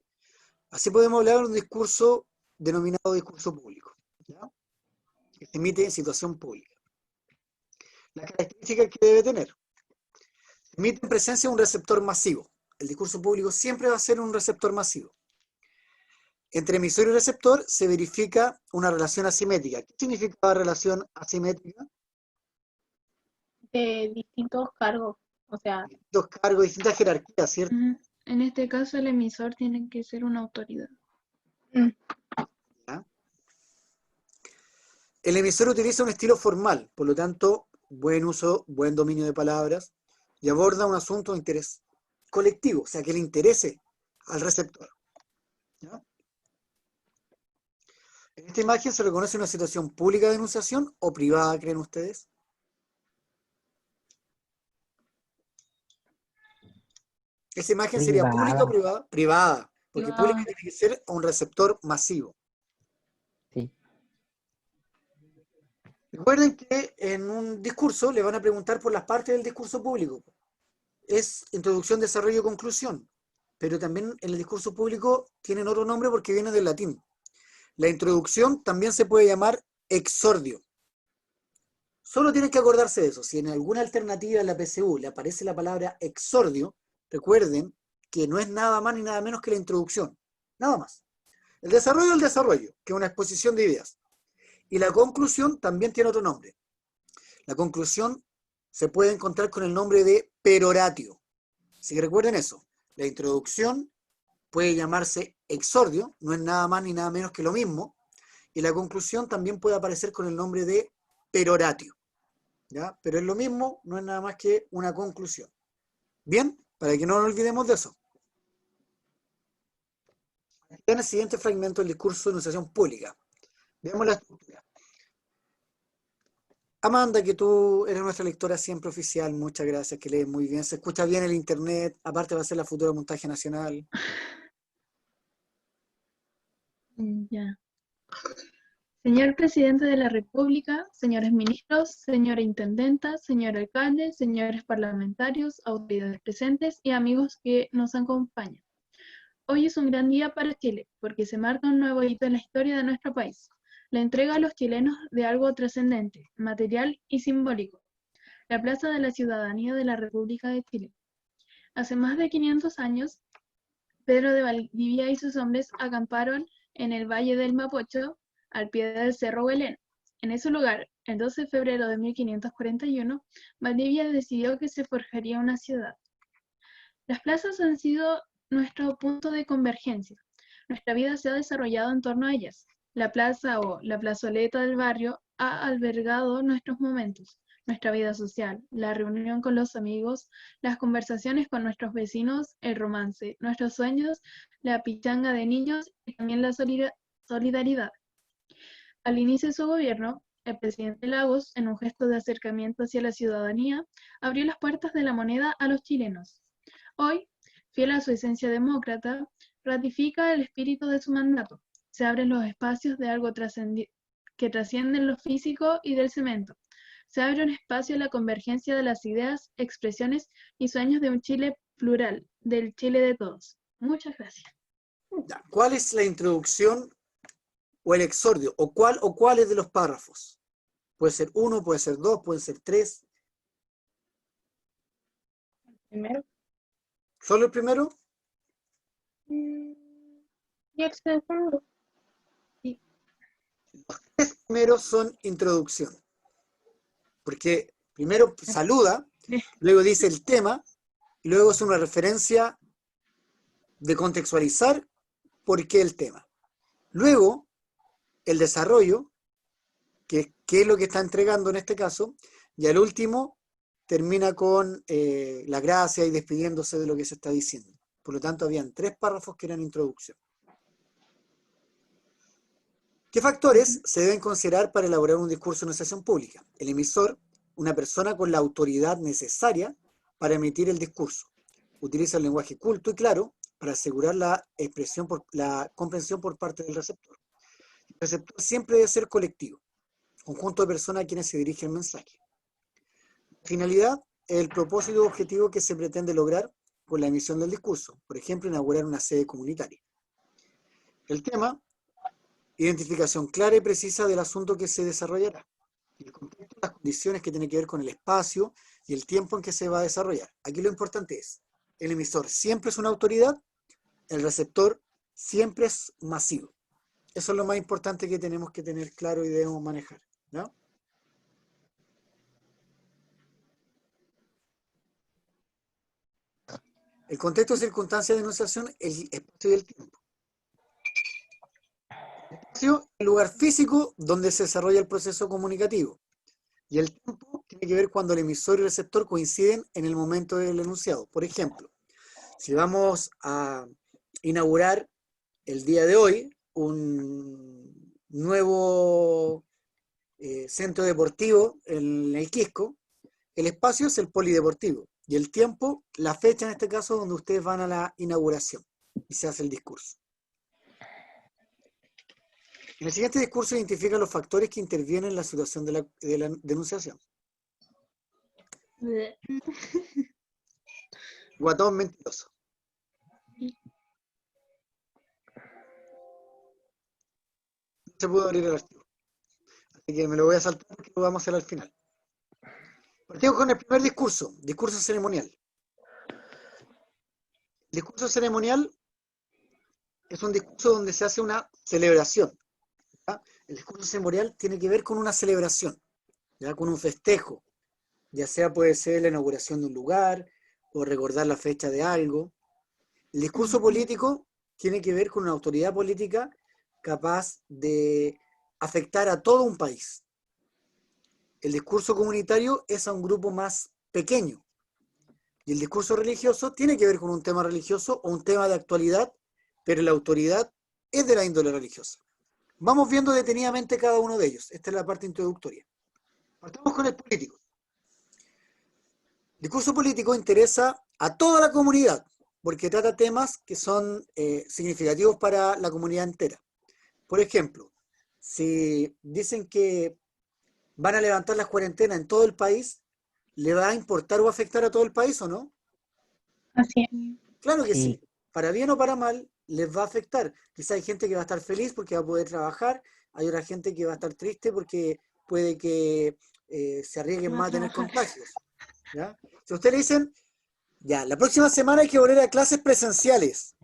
Así podemos hablar de un discurso denominado discurso público, ¿ya? Que se emite en situación pública. Las características que debe tener. Se emite en presencia de un receptor masivo. El discurso público siempre va a ser un receptor masivo. Entre emisor y receptor se verifica una relación asimétrica. ¿Qué significa la relación asimétrica? De distintos cargos. O sea, Distintos cargos, distintas jerarquías, ¿cierto? En este caso, el emisor tiene que ser una autoridad. ¿Ya? El emisor utiliza un estilo formal, por lo tanto, buen uso, buen dominio de palabras, y aborda un asunto de interés colectivo, o sea, que le interese al receptor. ¿Ya? En esta imagen se reconoce una situación pública de enunciación o privada, ¿creen ustedes? ¿Esa imagen sería pública o Privada. privada? Privada, porque privada. pública tiene que ser a un receptor masivo. Sí. Recuerden que en un discurso le van a preguntar por las partes del discurso público. Es introducción, desarrollo, conclusión. Pero también en el discurso público tienen otro nombre porque viene del latín. La introducción también se puede llamar exordio. Solo tienen que acordarse de eso. Si en alguna alternativa en la PSU le aparece la palabra exordio, recuerden que no es nada más ni nada menos que la introducción. Nada más. El desarrollo, que es una exposición de ideas. Y la conclusión también tiene otro nombre. La conclusión se puede encontrar con el nombre de peroratio. Así que recuerden eso. La introducción puede llamarse exordio, no es nada más ni nada menos que lo mismo. Y la conclusión también puede aparecer con el nombre de peroratio. ¿Ya? Pero es lo mismo, no es nada más que una conclusión. Bien, para que no nos olvidemos de eso. Aquí en el siguiente fragmento del discurso de enunciación pública. Veamos la estructura. Amanda, que tú eres nuestra lectora siempre oficial, muchas gracias, que lees muy bien, se escucha bien el internet, aparte va a ser la futura montaje nacional. Ya. Señor Presidente de la República, señores ministros, señora Intendenta, señor alcalde, señores parlamentarios, autoridades presentes y amigos que nos acompañan. Hoy es un gran día para Chile, porque se marca un nuevo hito en la historia de nuestro país, la entrega a los chilenos de algo trascendente, material y simbólico, la Plaza de la Ciudadanía de la República de Chile. Hace más de 500 años, Pedro de Valdivia y sus hombres acamparon en el Valle del Mapocho, al pie del Cerro Huelén. En ese lugar, El 12 de febrero de 1541, Valdivia decidió que se forjaría una ciudad. Las plazas han sido nuestro punto de convergencia. Nuestra vida se ha desarrollado en torno a ellas. La plaza o la plazoleta del barrio ha albergado nuestros momentos, nuestra vida social, la reunión con los amigos, las conversaciones con nuestros vecinos, el romance, nuestros sueños, la pichanga de niños y también la solidaridad. Al inicio de su gobierno, el presidente Lagos, en un gesto de acercamiento hacia la ciudadanía, abrió las puertas de la moneda a los chilenos. Hoy, fiel a su esencia demócrata, ratifica el espíritu de su mandato. Se abren los espacios de algo que trascienden lo físico y del cemento. Se abre un espacio a la convergencia de las ideas, expresiones y sueños de un Chile plural, del Chile de todos. Muchas gracias. Ya, ¿cuál es la introducción o el exordio? ¿O cuáles de los párrafos? Puede ser 1, puede ser 2, puede ser 3. Primero. ¿Solo el primero? Y el segundo. Los 3 primeros son introducción. Porque primero saluda, luego dice el tema, y luego es una referencia de contextualizar por qué el tema. Luego, el desarrollo, que es lo que está entregando en este caso, y al último termina con la gracia y despidiéndose de lo que se está diciendo. Por lo tanto, habían 3 párrafos que eran introducción. ¿Qué factores se deben considerar para elaborar un discurso en una sesión pública? El emisor, una persona con la autoridad necesaria para emitir el discurso. Utiliza el lenguaje culto y claro para asegurar la comprensión por parte del receptor. El receptor siempre debe ser colectivo, conjunto de personas a quienes se dirige el mensaje. Finalidad, el propósito objetivo que se pretende lograr con la emisión del discurso, por ejemplo, inaugurar una sede comunitaria. El tema, identificación clara y precisa del asunto que se desarrollará. El contexto, las condiciones que tienen que ver con el espacio y el tiempo en que se va a desarrollar. Aquí lo importante es, el emisor siempre es una autoridad, el receptor siempre es masivo. Eso es lo más importante que tenemos que tener claro y debemos manejar, ¿no? El contexto, circunstancia de enunciación, el espacio y el tiempo. El espacio, el lugar físico donde se desarrolla el proceso comunicativo. Y el tiempo tiene que ver cuando el emisor y el receptor coinciden en el momento del enunciado. Por ejemplo, si vamos a inaugurar el día de hoy un nuevo centro deportivo en el Quisco, el espacio es el polideportivo y el tiempo, la fecha en este caso donde ustedes van a la inauguración y se hace el discurso. En el siguiente discurso identifica los factores que intervienen en la situación de la denunciación. Guatón mentiroso. No se pudo abrir el archivo. Así que me lo voy a saltar porque lo vamos a hacer al final. Partimos con el primer discurso, discurso ceremonial. El discurso ceremonial es un discurso donde se hace una celebración. ¿Ya? El discurso ceremonial tiene que ver con una celebración, ¿ya? Con un festejo, ya sea puede ser la inauguración de un lugar o recordar la fecha de algo. El discurso político tiene que ver con una autoridad política capaz de afectar a todo un país. El discurso comunitario es a un grupo más pequeño. Y el discurso religioso tiene que ver con un tema religioso o un tema de actualidad, pero la autoridad es de la índole religiosa. Vamos viendo detenidamente cada uno de ellos. Esta es la parte introductoria. Partamos con el político. El discurso político interesa a toda la comunidad, porque trata temas que son significativos para la comunidad entera. Por ejemplo, si dicen que van a levantar las cuarentenas en todo el país, ¿le va a importar o afectar a todo el país o no? Así es. Claro que Sí. sí. Para bien o para mal, les va a afectar. Quizá hay gente que va a estar feliz porque va a poder trabajar, hay otra gente que va a estar triste porque puede que se arriesguen más a tener contagios. ¿Ya? Si a ustedes le dicen, ya, la próxima semana hay que volver a clases presenciales,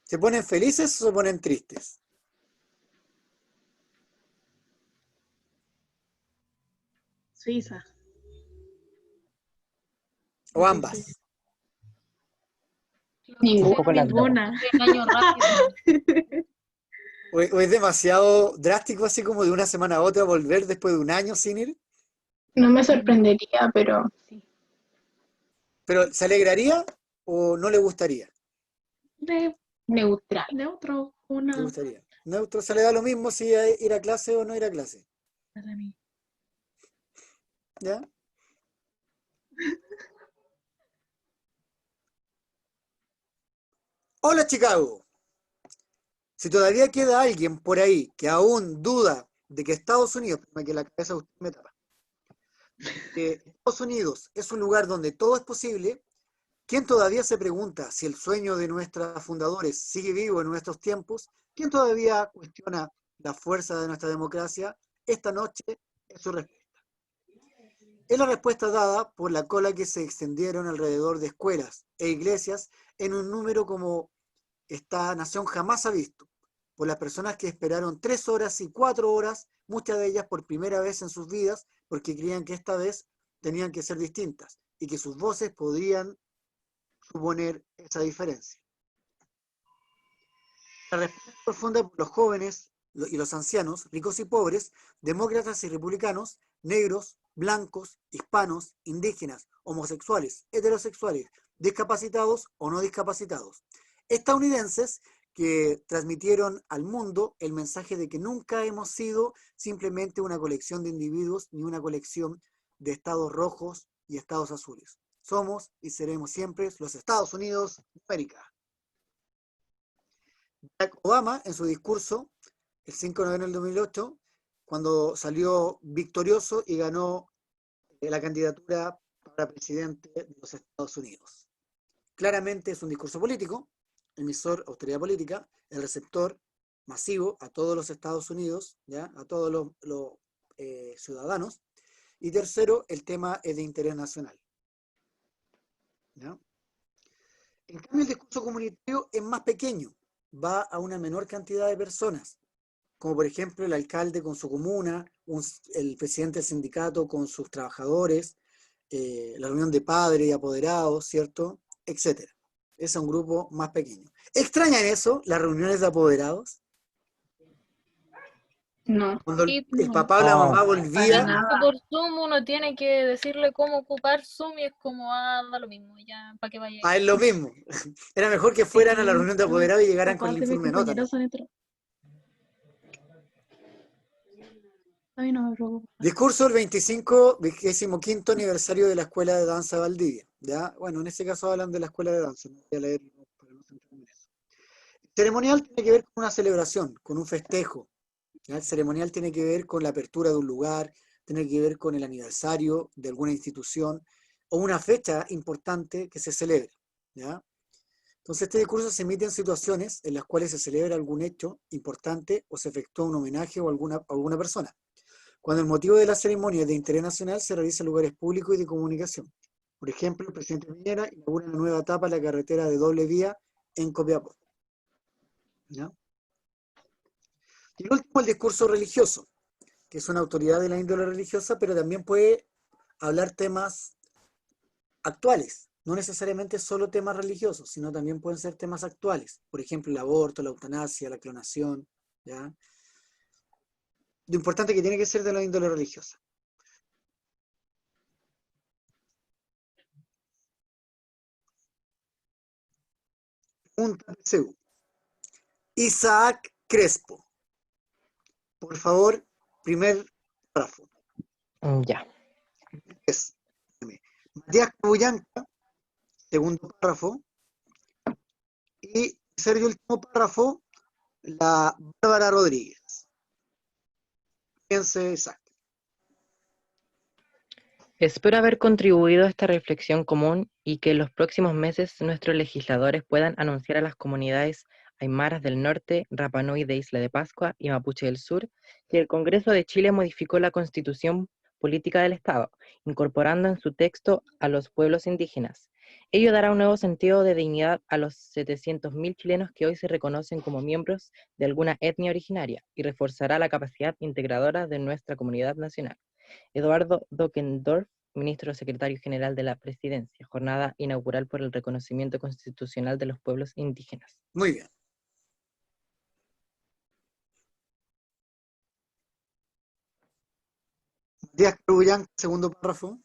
¿se ponen felices o se ponen tristes? Suiza. O ambas. Sí. Un poco las dos. Ninguna. Un año rápido. O es demasiado drástico, así como de una semana a otra volver después de un año sin ir. No me sorprendería, pero sí. Pero ¿se alegraría o no le gustaría? Neutral. Neutro. ¿Le Una. gustaría? Neutro, se le da lo mismo si ir a clase o no ir a clase. Para mí. ¿Ya? Hola, Chicago. Si todavía queda alguien por ahí que aún duda de que Estados Unidos, para que la cabeza de usted me tapa, que Estados Unidos es un lugar donde todo es posible, ¿quién todavía se pregunta si el sueño de nuestros fundadores sigue vivo en nuestros tiempos? ¿Quién todavía cuestiona la fuerza de nuestra democracia? Esta noche es su respuesta. Es la respuesta dada por la cola que se extendieron alrededor de escuelas e iglesias en un número como esta nación jamás ha visto, por las personas que esperaron 3 horas y 4 horas, muchas de ellas por primera vez en sus vidas, porque creían que esta vez tenían que ser distintas y que sus voces podrían suponer esa diferencia. La respuesta profunda por los jóvenes y los ancianos, ricos y pobres, demócratas y republicanos, negros, blancos, hispanos, indígenas, homosexuales, heterosexuales, discapacitados o no discapacitados, estadounidenses que transmitieron al mundo el mensaje de que nunca hemos sido simplemente una colección de individuos ni una colección de estados rojos y estados azules. Somos y seremos siempre los Estados Unidos de América. Barack Obama, en su discurso, el 5 de noviembre del 2008, cuando salió victorioso y ganó la candidatura para presidente de los Estados Unidos. Claramente es un discurso político, emisor autoridad política, el receptor masivo a todos los Estados Unidos, ¿ya? A todos los ciudadanos. Y tercero, el tema es de interés nacional, ¿ya? En cambio, el discurso comunitario es más pequeño, va a una menor cantidad de personas, como por ejemplo el alcalde con su comuna, el presidente del sindicato con sus trabajadores, la reunión de padres y apoderados, ¿cierto? Etcétera. Es un grupo más pequeño. ¿Extrañan eso, las reuniones de apoderados? No. Cuando Sí, el papá o la mamá para volvía, nada. por Zoom uno tiene que decirle cómo ocupar Zoom y es como, da lo mismo, ya, para que vaya. es lo mismo. Era mejor que fueran a la reunión de apoderados y llegaran con el Papás de mis informe de nota, ¿no? compañeros han entrado. A mí no me preocupa. Discurso del 25º aniversario de la Escuela de Danza Valdivia. ¿Ya? Bueno, en este caso hablan de la Escuela de Danza, no voy a leer para no centrarme en eso. El ceremonial tiene que ver con una celebración, con un festejo. ¿Ya? El ceremonial tiene que ver con la apertura de un lugar, tiene que ver con el aniversario de alguna institución o una fecha importante que se celebra. ¿Ya? Entonces este discurso se emite en situaciones en las cuales se celebra algún hecho importante o se efectúa un homenaje a alguna persona. Cuando el motivo de la ceremonia es de interés nacional, se realiza en lugares públicos y de comunicación. Por ejemplo, el presidente Piñera inaugura una nueva etapa de la carretera de doble vía en Copiapó. ¿Ya? Y el último, el discurso religioso, que es una autoridad de la índole religiosa, pero también puede hablar temas actuales, no necesariamente solo temas religiosos, sino también pueden ser temas actuales. Por ejemplo, el aborto, la eutanasia, la clonación, ¿ya? Lo importante que tiene que ser de la índole religiosa. Pregunta PSU. Isaac Crespo. Por favor, primer párrafo. Ya. Es Matías Cabullanca, segundo párrafo. Y tercer y último párrafo, la Bárbara Rodríguez. Fíjense, Isaac. Espero haber contribuido a esta reflexión común y que en los próximos meses nuestros legisladores puedan anunciar a las comunidades aymaras del norte, Rapa Nui de Isla de Pascua y Mapuche del sur que el Congreso de Chile modificó la Constitución Política del Estado, incorporando en su texto a los pueblos indígenas. Ello dará un nuevo sentido de dignidad a los 700.000 chilenos que hoy se reconocen como miembros de alguna etnia originaria y reforzará la capacidad integradora de nuestra comunidad nacional. Eduardo Dockendorf, ministro secretario general de la Presidencia. Jornada inaugural por el reconocimiento constitucional de los pueblos indígenas. Muy bien. Matías Carullán, segundo párrafo.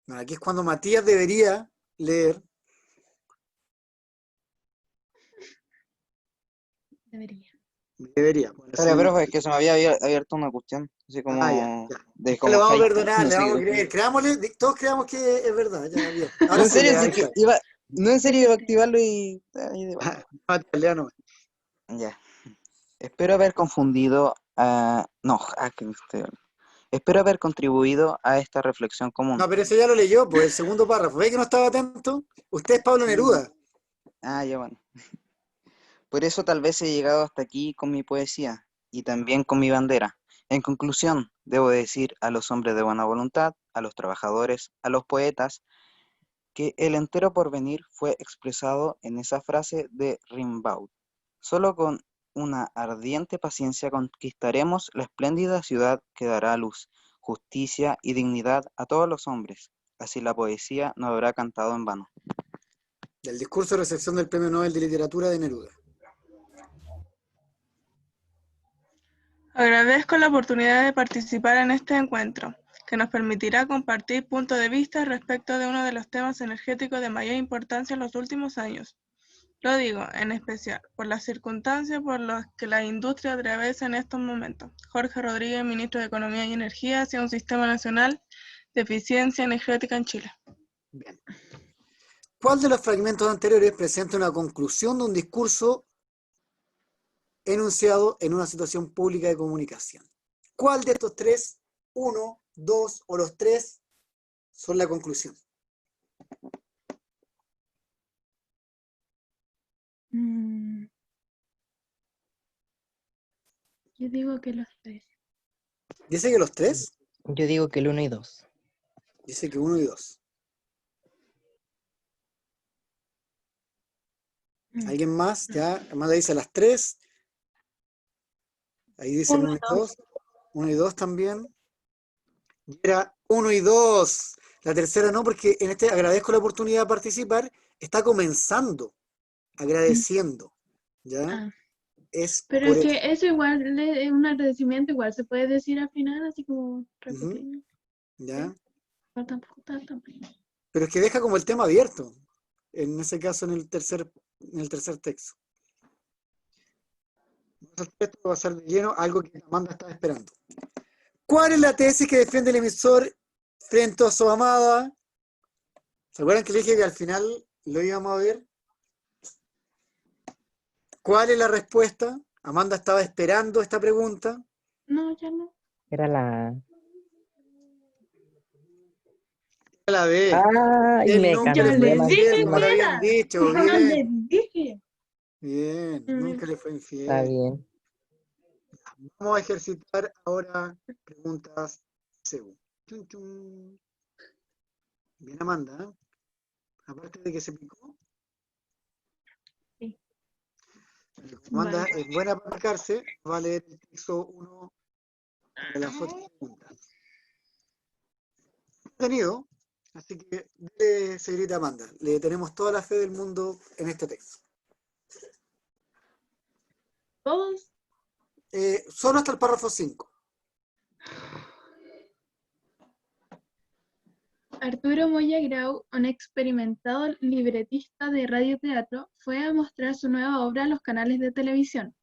Bueno, aquí es cuando Matías debería leer. Debería. Bueno, Espera, sí. profe, es que se me había abierto una cuestión, así como Ya. de Le como vamos a high. perdonar, No le sé, vamos a creer. Todos creamos que es verdad. Ya, bien. Ahora no, en sí, serio, lea, sí ahí que está. iba, no, en serio iba a activarlo y ahí de vuelta. Matías, lea nomás. Ya. Espero haber confundido a... No, espero haber contribuido a esta reflexión común. No, pero eso ya lo leyó, pues el segundo párrafo. ¿Ve que no estaba atento? Usted es Pablo Neruda. Ya bueno. Por eso tal vez he llegado hasta aquí con mi poesía y también con mi bandera. En conclusión, debo decir a los hombres de buena voluntad, a los trabajadores, a los poetas, que el entero porvenir fue expresado en esa frase de Rimbaud. Solo con una ardiente paciencia conquistaremos la espléndida ciudad que dará luz, justicia y dignidad a todos los hombres. Así la poesía no habrá cantado en vano. Del discurso de recepción del Premio Nobel de Literatura de Neruda. Agradezco la oportunidad de participar en este encuentro, que nos permitirá compartir puntos de vista respecto de uno de los temas energéticos de mayor importancia en los últimos años. Lo digo, en especial, por las circunstancias por las que la industria atraviesa en estos momentos. Jorge Rodríguez, Ministro de Economía y Energía, hacia un sistema nacional de eficiencia energética en Chile. Bien. ¿Cuál de los fragmentos anteriores presenta una conclusión de un discurso enunciado en una situación pública de comunicación? ¿Cuál de estos tres, uno, dos o los tres, son la conclusión? Yo digo que los tres. ¿Dice que los tres? Yo digo que el 1 y 2. Dice que 1 y 2. ¿Alguien más? Ya, Amanda dice las 3. Ahí dicen 1 y 2. 1 y 2 también. Y era 1 y 2. La tercera no, porque en este agradezco la oportunidad de participar. Está comenzando agradeciendo. ¿Ya? Es Pero por es que eso igual es un agradecimiento, igual se puede decir al final, así como repetir. ¿Ya? Pero tampoco tanto. Pero es que deja como el tema abierto. En ese caso, en el tercer texto. Esto va a ser de lleno algo que Amanda estaba esperando. ¿Cuál es la tesis que defiende el emisor frente a su amada? ¿Se acuerdan que le dije que al final lo íbamos a ver? ¿Cuál es la respuesta? Amanda estaba esperando esta pregunta. No, ya no. Era la... La B. ¡Ay, Él me nunca cambié! le fue infiel, dije como que lo habían era. dicho. No Bien. les dije. Bien, nunca le fue infiel. Está bien. Vamos a ejercitar ahora preguntas según. Chun, chun. Bien, Amanda. Aparte de que se picó. Sí. Amanda Vale. es buena para picarse. Va a leer el texto 1 de las 8 preguntas. Tenido, así que debe seguir a Amanda. Le tenemos toda la fe del mundo en este texto. ¿Todos? Solo hasta el párrafo 5. Arturo Moya Grau, un experimentado libretista de radioteatro, fue a mostrar su nueva obra a los canales de televisión.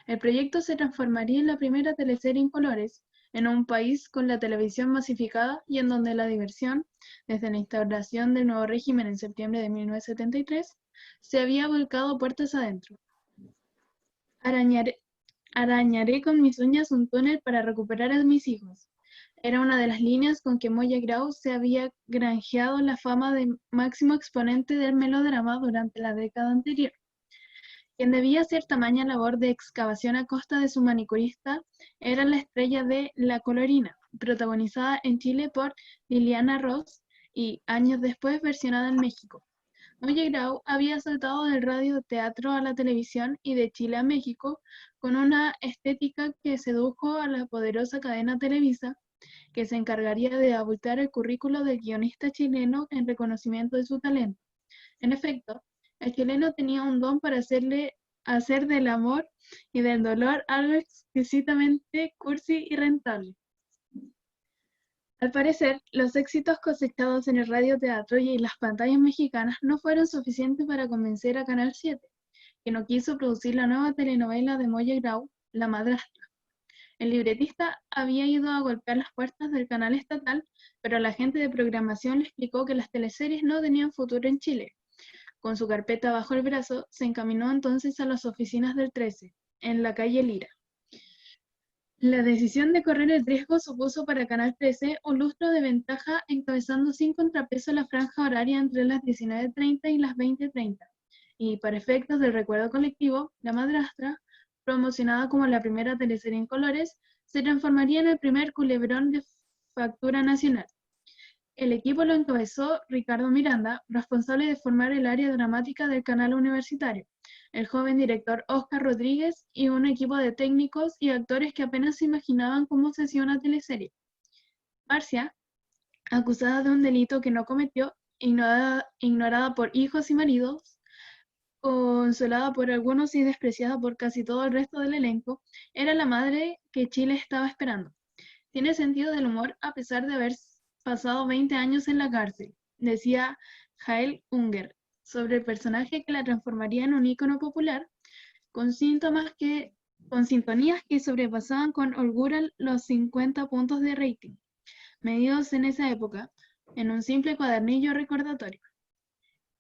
El proyecto se transformaría en la primera teleserie en colores, en un país con la televisión masificada y en donde la diversión, desde la instauración del nuevo régimen en septiembre de 1973, se había volcado puertas adentro. Arañaré con mis uñas un túnel para recuperar a mis hijos. Era una de las líneas con que Moya Grau se había granjeado la fama de máximo exponente del melodrama durante la década anterior. Quien debía hacer tamaña labor de excavación a costa de su manicurista era la estrella de La Colorina, protagonizada en Chile por Liliana Ross y, años después, versionada en México. Molle Grau había saltado del radioteatro a la televisión y de Chile a México con una estética que sedujo a la poderosa cadena Televisa, que se encargaría de abultar el currículo del guionista chileno en reconocimiento de su talento. En efecto, el chileno tenía un don para hacer del amor y del dolor algo exquisitamente cursi y rentable. Al parecer, los éxitos cosechados en el radioteatro y en las pantallas mexicanas no fueron suficientes para convencer a Canal 7, que no quiso producir la nueva telenovela de Molle Grau, La Madrastra. El libretista había ido a golpear las puertas del canal estatal, pero la gente de programación le explicó que las teleseries no tenían futuro en Chile. Con su carpeta bajo el brazo, se encaminó entonces a las oficinas del 13, en la calle Lira. La decisión de correr el riesgo supuso para Canal 13 un lustro de ventaja, encabezando sin contrapeso la franja horaria entre las 19:30 y las 20:30, y para efectos del recuerdo colectivo, La Madrastra, promocionada como la primera teleserie en colores, se transformaría en el primer culebrón de factura nacional. El equipo lo encabezó Ricardo Miranda, responsable de formar el área dramática del canal universitario, el joven director Óscar Rodríguez y un equipo de técnicos y actores que apenas se imaginaban cómo se hacía una teleserie. Marcia, acusada de un delito que no cometió, ignorada por hijos y maridos, consolada por algunos y despreciada por casi todo el resto del elenco, era la madre que Chile estaba esperando. Tiene sentido del humor a pesar de haber pasado 20 años en la cárcel, decía Jael Unger, sobre el personaje que la transformaría en un ícono popular, con sintonías que sobrepasaban con holgura los 50 puntos de rating, medidos en esa época, en un simple cuadernillo recordatorio.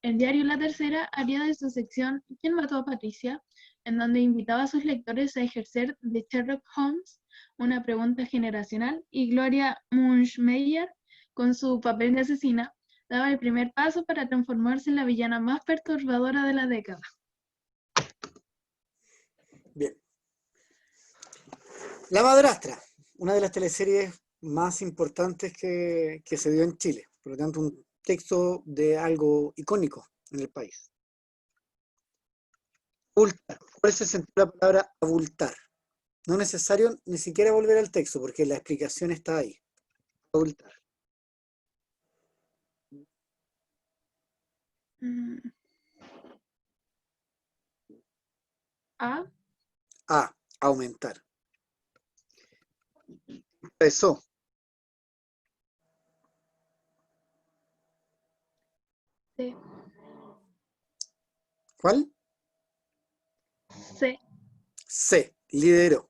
El diario La Tercera haría de su sección ¿Quién mató a Patricia?, en donde invitaba a sus lectores a ejercer de Sherlock Holmes una pregunta generacional, y Gloria Munchmeyer, con su papel de asesina, daba el primer paso para transformarse en la villana más perturbadora de la década. Bien. La Madrastra, una de las teleseries más importantes que se dio en Chile, por lo tanto un texto de algo icónico en el país. Abultar. ¿Cuál es el sentido de la palabra abultar? No es necesario ni siquiera volver al texto, porque la explicación está ahí. Abultar. A. Aumentar. Empezó. C. ¿Cuál? C. C. Lideró.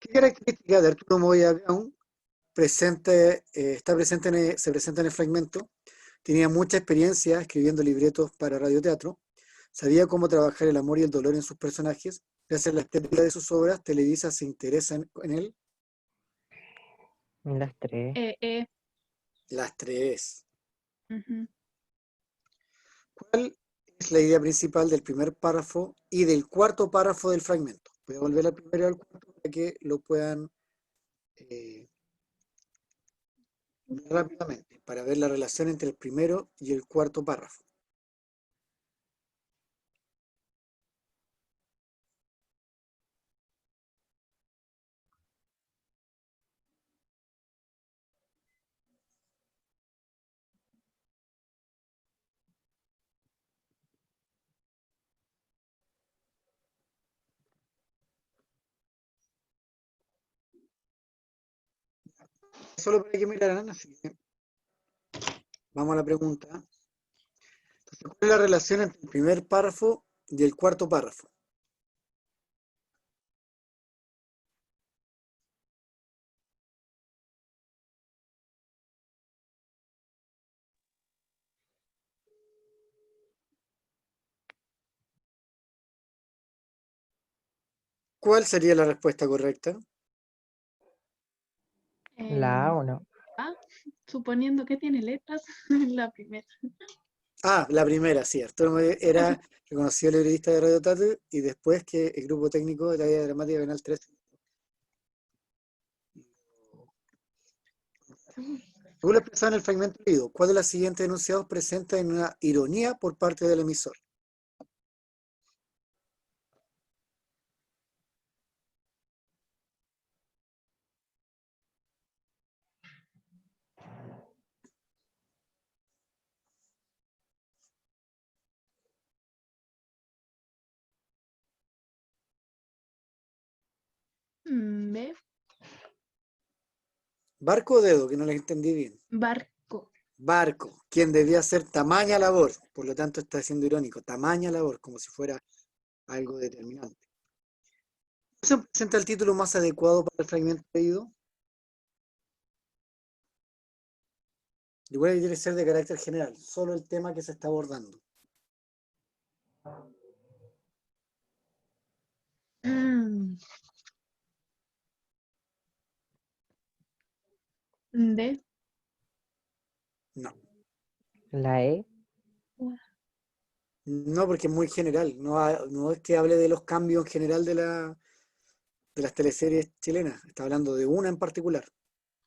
¿Qué característica de Arturo Moya Brown se presenta en el fragmento? Tenía mucha experiencia escribiendo libretos para radioteatro, sabía cómo trabajar el amor y el dolor en sus personajes. Gracias a la estética de sus obras, Televisa se interesa en él. Las tres. Las tres. Uh-huh. ¿Cuál es la idea principal del primer párrafo y del cuarto párrafo del fragmento? Voy a volver al primero y al cuarto para que lo puedan ver rápidamente, para ver la relación entre el primero y el cuarto párrafo. Solo para que miraran, así que vamos a la pregunta. Entonces, ¿cuál es la relación entre el primer párrafo y el cuarto párrafo? ¿Cuál sería la respuesta correcta? La A o no. Suponiendo que tiene letras, la primera. Ah, la primera, sí. Arturo era reconocido libretista de Radio Tato y después que el grupo técnico de la área dramática de Canal 13. Según lo expresado en el fragmento leído, ¿cuál de los siguientes enunciados presenta en una ironía por parte del emisor? ¿Ve? ¿Barco o dedo? Que no les entendí bien. Barco. Barco, quien debía hacer tamaña labor, por lo tanto está siendo irónico, tamaña labor, como si fuera algo determinante. ¿Se presenta el título más adecuado para el fragmento leído? Igual debe ser de carácter general, solo el tema que se está abordando. ¿De? No. La E. No, porque es muy general. No es que hable de los cambios en general de las teleseries chilenas. Está hablando de una en particular.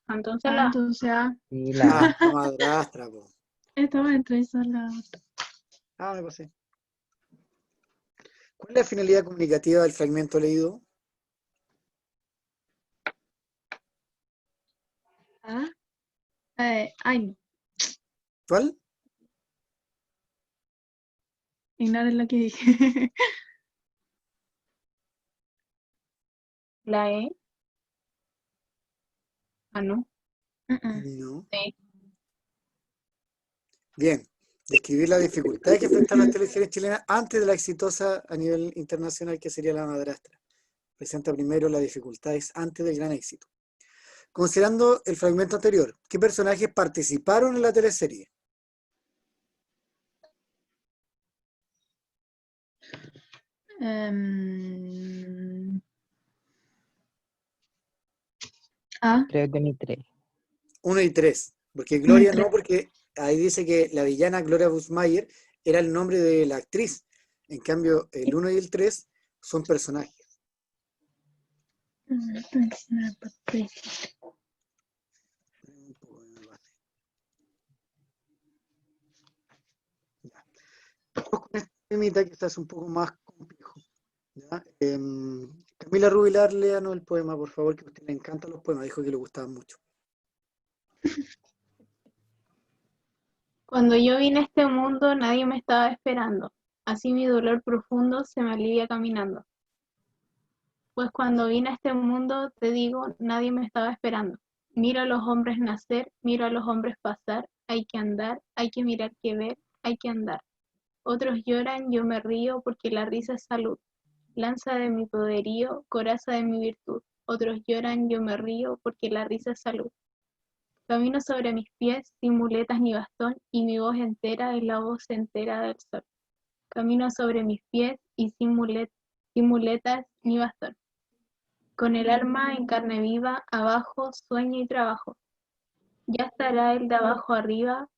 Entonces la Entonces, Sí, la A. La madrastra, po. estaba entre esa la otra. Me pasé. ¿Cuál es la finalidad comunicativa del fragmento leído? Ay, no. ¿Cuál? Ignoren lo que dije. la E. No. No. Sí. Bien. Describir las dificultades que enfrentan las teleseries chilenas antes de la exitosa a nivel internacional que sería La madrastra. Presenta primero las dificultades antes del gran éxito. Considerando el fragmento anterior, ¿qué personajes participaron en la teleserie? Creo que ni 3. 1 y 3. Porque Uno y Gloria no, tres. porque ahí dice que la villana Gloria Buchmayer era el nombre de la actriz. En cambio, el 1 y el 3 son personajes. Vamos con este temita que está un poco más complejo. ¿Ya? Camila Rubilar, léanos el poema, por favor, que a usted le encantan los poemas. Dijo que le gustaban mucho. Cuando yo vine a este mundo nadie me estaba esperando. Así mi dolor profundo se me alivia caminando. Pues cuando vine a este mundo, te digo, nadie me estaba esperando. Miro a los hombres nacer, miro a los hombres pasar. Hay que andar, hay que mirar que ver, hay que andar. Otros lloran, yo me río porque la risa es salud. Lanza de mi poderío, coraza de mi virtud. Otros lloran, yo me río porque la risa es salud. Camino sobre mis pies, sin muletas ni bastón, y mi voz entera es la voz entera del sol. Camino sobre mis pies y sin muletas ni bastón. Con el alma en carne viva, abajo, sueño y trabajo. Ya estará el de abajo arriba,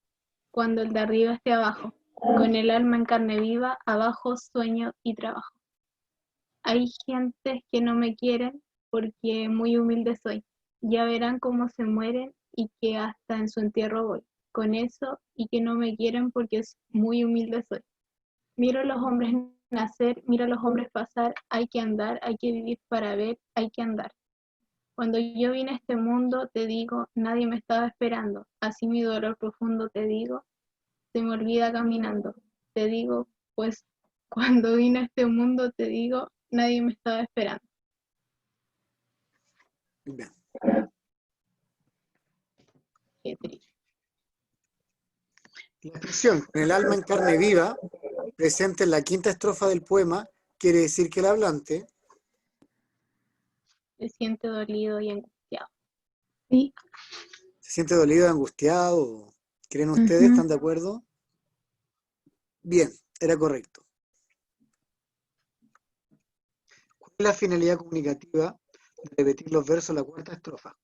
cuando el de arriba esté abajo. Con el alma en carne viva, abajo, sueño y trabajo. Hay gentes que no me quieren porque muy humilde soy. Ya verán cómo se mueren y que hasta en su entierro voy. Con eso y que no me quieren porque muy humilde soy. Miro a los hombres nacer, miro a los hombres pasar. Hay que andar, hay que vivir para ver, hay que andar. Cuando yo vine a este mundo, te digo, nadie me estaba esperando. Así mi dolor profundo, te digo, se me olvida caminando. Te digo, pues cuando vine a este mundo, te digo, nadie me estaba esperando. Bien. Qué triste. La expresión con el alma en carne viva, presente en la quinta estrofa del poema, quiere decir que el hablante Se siente dolido y angustiado. Sí. se siente dolido y angustiado. ¿Creen ustedes? ¿Están de acuerdo? Bien, era correcto. ¿Cuál es la finalidad comunicativa de repetir los versos de la cuarta estrofa?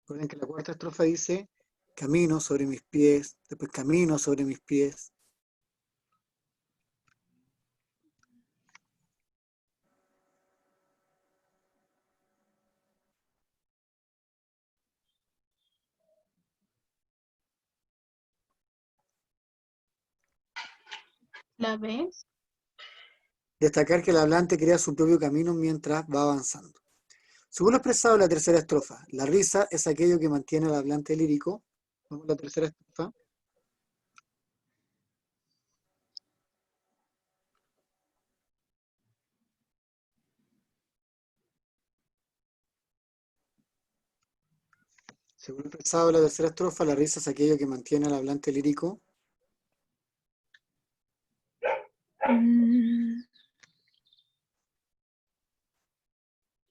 Recuerden que la cuarta estrofa dice, camino sobre mis pies, después camino sobre mis pies. La B. Destacar que el hablante crea su propio camino mientras va avanzando. Según lo expresado en la tercera estrofa, la risa es aquello que mantiene al hablante lírico. Vamos a la tercera estrofa. Según lo expresado en la tercera estrofa, la risa es aquello que mantiene al hablante lírico.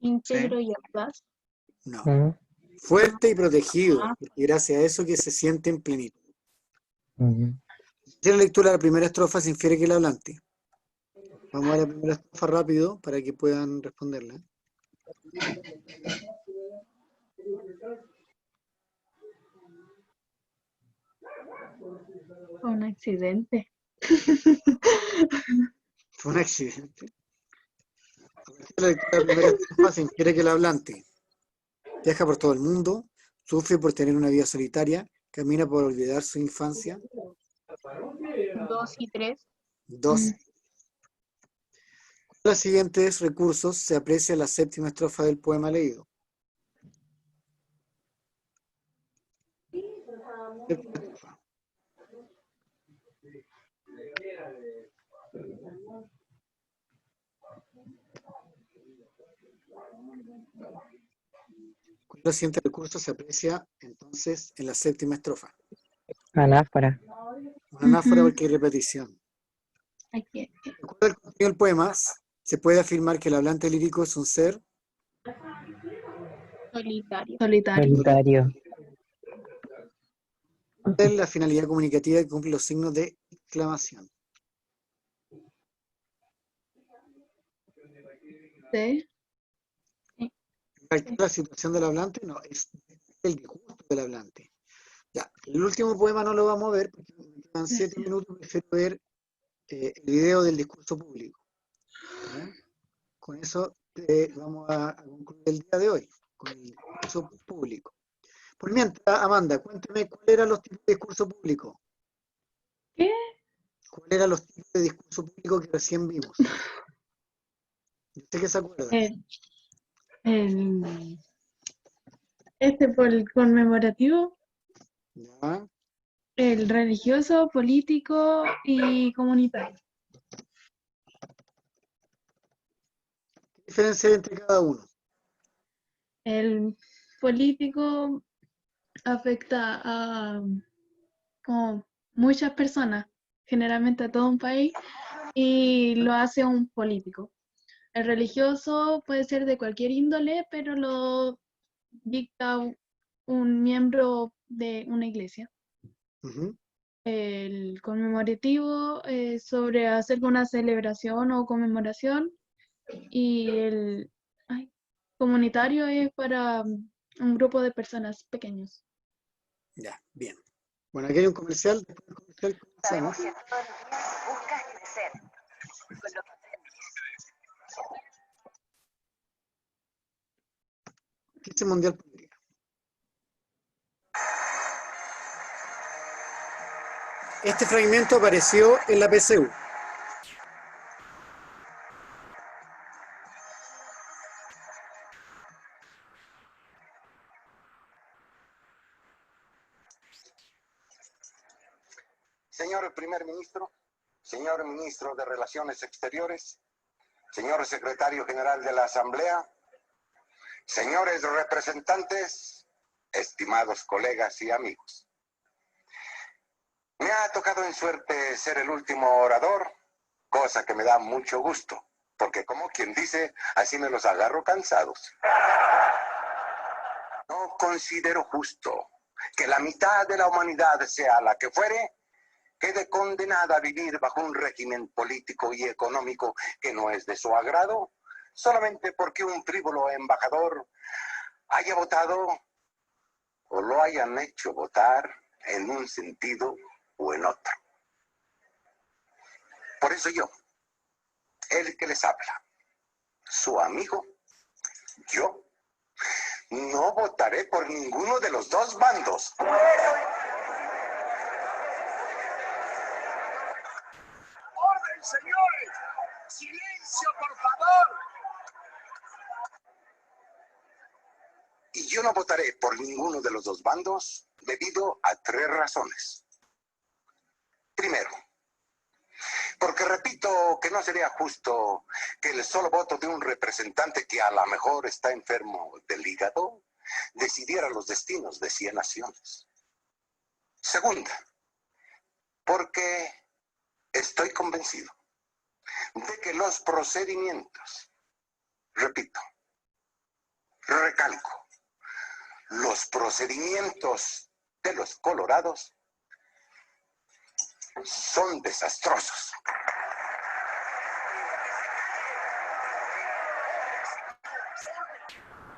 Íntegro y audaz. No. Fuerte y protegido, porque gracias a eso que se siente en plenitud. De la lectura de la primera estrofa se infiere que el hablante. Vamos a la primera estrofa rápido para que puedan responderla. Fue un accidente. Fue un accidente. De la lectura de la primera estrofa se infiere que el hablante viaja por todo el mundo, sufre por tener una vida solitaria, camina por olvidar su infancia. 2 y 3. 2. Con los siguientes recursos se aprecia la séptima estrofa del poema leído. Con los siguientes recursos se aprecia entonces en la séptima estrofa. Anáfora. Una anáfora porque hay repetición. Aquí. De acuerdo al contenido del poema, se puede afirmar que el hablante lírico es un ser Solitario. Solitario. es la finalidad comunicativa que cumple los signos de exclamación. Sí. La situación del hablante no, es el disgusto del hablante. Ya, el último poema no lo vamos a ver porque me quedan 7 minutos, prefiero ver el video del discurso público. ¿Ya? Con eso vamos a concluir el día de hoy, con el discurso público. Por mientras, Amanda, cuéntame cuáles eran los tipos de discurso público. ¿Qué? ¿Cuáles eran los tipos de discurso público que recién vimos? ¿Usted qué se acuerda? Por el conmemorativo, ¿Ya? el religioso, político y comunitario. ¿Qué diferencia hay entre cada uno? El político afecta a como muchas personas, generalmente a todo un país, y lo hace un político. El religioso puede ser de cualquier índole, pero lo dicta un miembro de una iglesia. Uh-huh. El conmemorativo es sobre hacer una celebración o conmemoración, y el comunitario es para un grupo de personas pequeños. Ya, bien. Bueno, aquí hay un comercial, después del comercial comenzamos. ¿Qué es el Mundial Política? Este fragmento apareció en la PSU. Señor primer ministro, señor ministro de Relaciones Exteriores, señor secretario general de la Asamblea, señores representantes, estimados colegas y amigos. Me ha tocado en suerte ser el último orador, cosa que me da mucho gusto, porque como quien dice, así me los agarro cansados. No considero justo que la mitad de la humanidad, sea la que fuere, quede condenada a vivir bajo un régimen político y económico que no es de su agrado, solamente porque un frívolo embajador haya votado o lo hayan hecho votar en un sentido o en otro. Por eso yo, el que les habla, su amigo, yo, no votaré por ninguno de los dos bandos. Señores, silencio, por favor. Y yo no votaré por ninguno de los dos bandos debido a 3 razones. Primero, porque repito que no sería justo que el solo voto de un representante que a lo mejor está enfermo del hígado decidiera los destinos de 100 naciones. Segunda, porque estoy convencido de que los procedimientos, repito, recalco, los procedimientos de los colorados son desastrosos.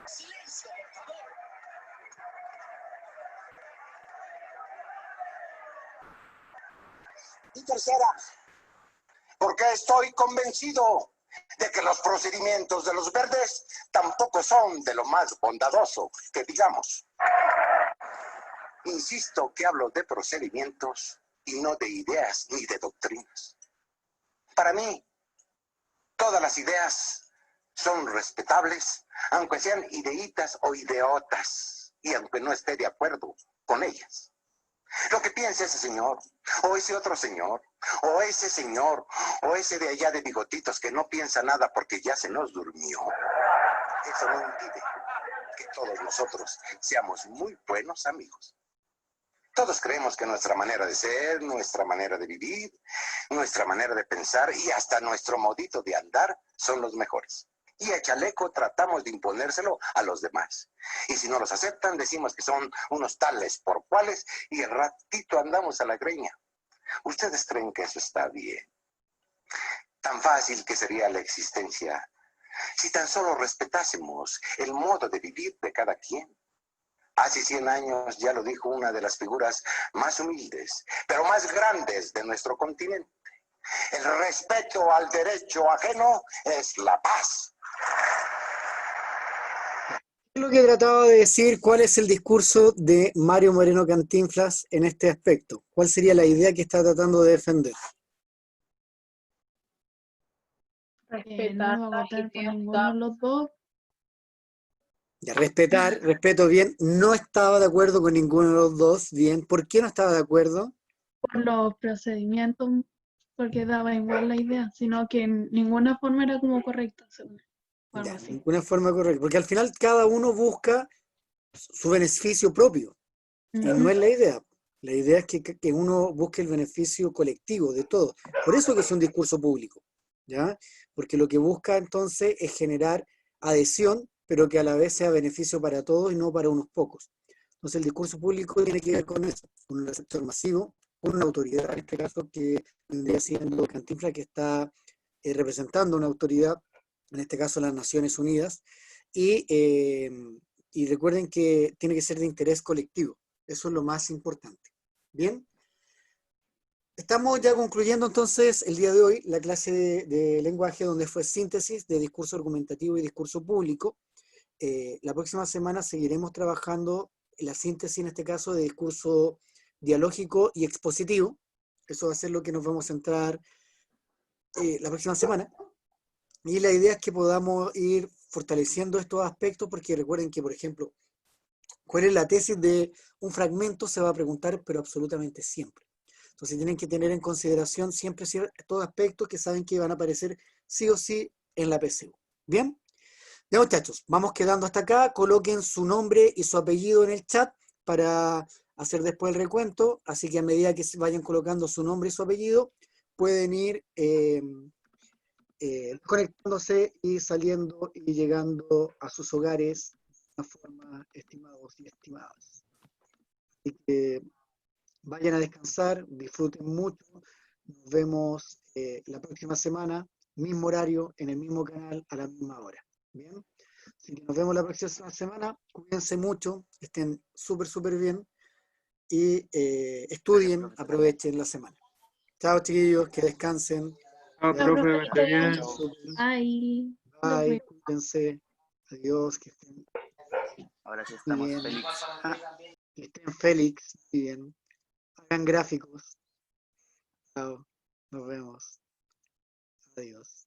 Silencio, por favor. Y tercera, porque estoy convencido de que los procedimientos de los verdes tampoco son de lo más bondadoso que digamos. Insisto que hablo de procedimientos y no de ideas ni de doctrinas. Para mí, todas las ideas son respetables, aunque sean ideitas o ideotas, y aunque no esté de acuerdo con ellas. Lo que piense ese señor, o ese otro señor, o ese señor, o ese de allá de bigotitos que no piensa nada porque ya se nos durmió, eso no impide que todos nosotros seamos muy buenos amigos. Todos creemos que nuestra manera de ser, nuestra manera de vivir, nuestra manera de pensar y hasta nuestro modito de andar son los mejores. Y a chaleco tratamos de imponérselo a los demás. Y si no los aceptan, decimos que son unos tales por cuales y el ratito andamos a la greña. ¿Ustedes creen que eso está bien? Tan fácil que sería la existencia si tan solo respetásemos el modo de vivir de cada quien. Hace 100 años ya lo dijo una de las figuras más humildes, pero más grandes de nuestro continente. El respeto al derecho ajeno es la paz. Es lo que trataba de decir, ¿cuál es el discurso de Mario Moreno Cantinflas en este aspecto? ¿Cuál sería la idea que está tratando de defender? No va a votar por ninguno de los dos. De respeto bien, no estaba de acuerdo con ninguno de los dos, bien. ¿Por qué no estaba de acuerdo? Por los procedimientos, porque daba igual la idea, sino que en ninguna forma era como correcta, según él, o algo De así. ninguna forma correcta, porque al final cada uno busca su beneficio propio, y no es la idea. La idea es que uno busque el beneficio colectivo de todos. Por eso que es un discurso público, ¿ya? Porque lo que busca entonces es generar adhesión, pero que a la vez sea beneficio para todos y no para unos pocos. Entonces el discurso público tiene que ver con eso, con un receptor masivo, con una autoridad, en este caso que vendría siendo Cantinflas, que está representando una autoridad, en este caso las Naciones Unidas, y recuerden que tiene que ser de interés colectivo, eso es lo más importante. Bien, estamos ya concluyendo entonces el día de hoy la clase de lenguaje, donde fue síntesis de discurso argumentativo y discurso público. La próxima semana seguiremos trabajando en la síntesis, en este caso, de discurso dialógico y expositivo. Eso va a ser lo que nos vamos a centrar la próxima semana. Y la idea es que podamos ir fortaleciendo estos aspectos, porque recuerden que, por ejemplo, ¿cuál es la tesis de un fragmento? Se va a preguntar, pero absolutamente siempre. Entonces tienen que tener en consideración siempre estos aspectos que saben que van a aparecer sí o sí en la PSU. ¿Bien? Ya, muchachos, vamos quedando hasta acá. Coloquen su nombre y su apellido en el chat para hacer después el recuento. Así que a medida que se vayan colocando su nombre y su apellido, pueden ir conectándose y saliendo y llegando a sus hogares de una forma, estimados y estimadas. Así que vayan a descansar, disfruten mucho. Nos vemos la próxima semana, mismo horario, en el mismo canal, a la misma hora. Bien, así que nos vemos la próxima semana. Cuídense mucho, estén súper bien y estudien, aprovechen la semana. Chao, chiquillos, que descansen. Chao, profe, que esté bien. Ay. Bye, cuídense. Adiós, que estén Ahora sí estamos bien. felices. Que estén feliz, bien. Hagan gráficos. Chao, nos vemos. Adiós.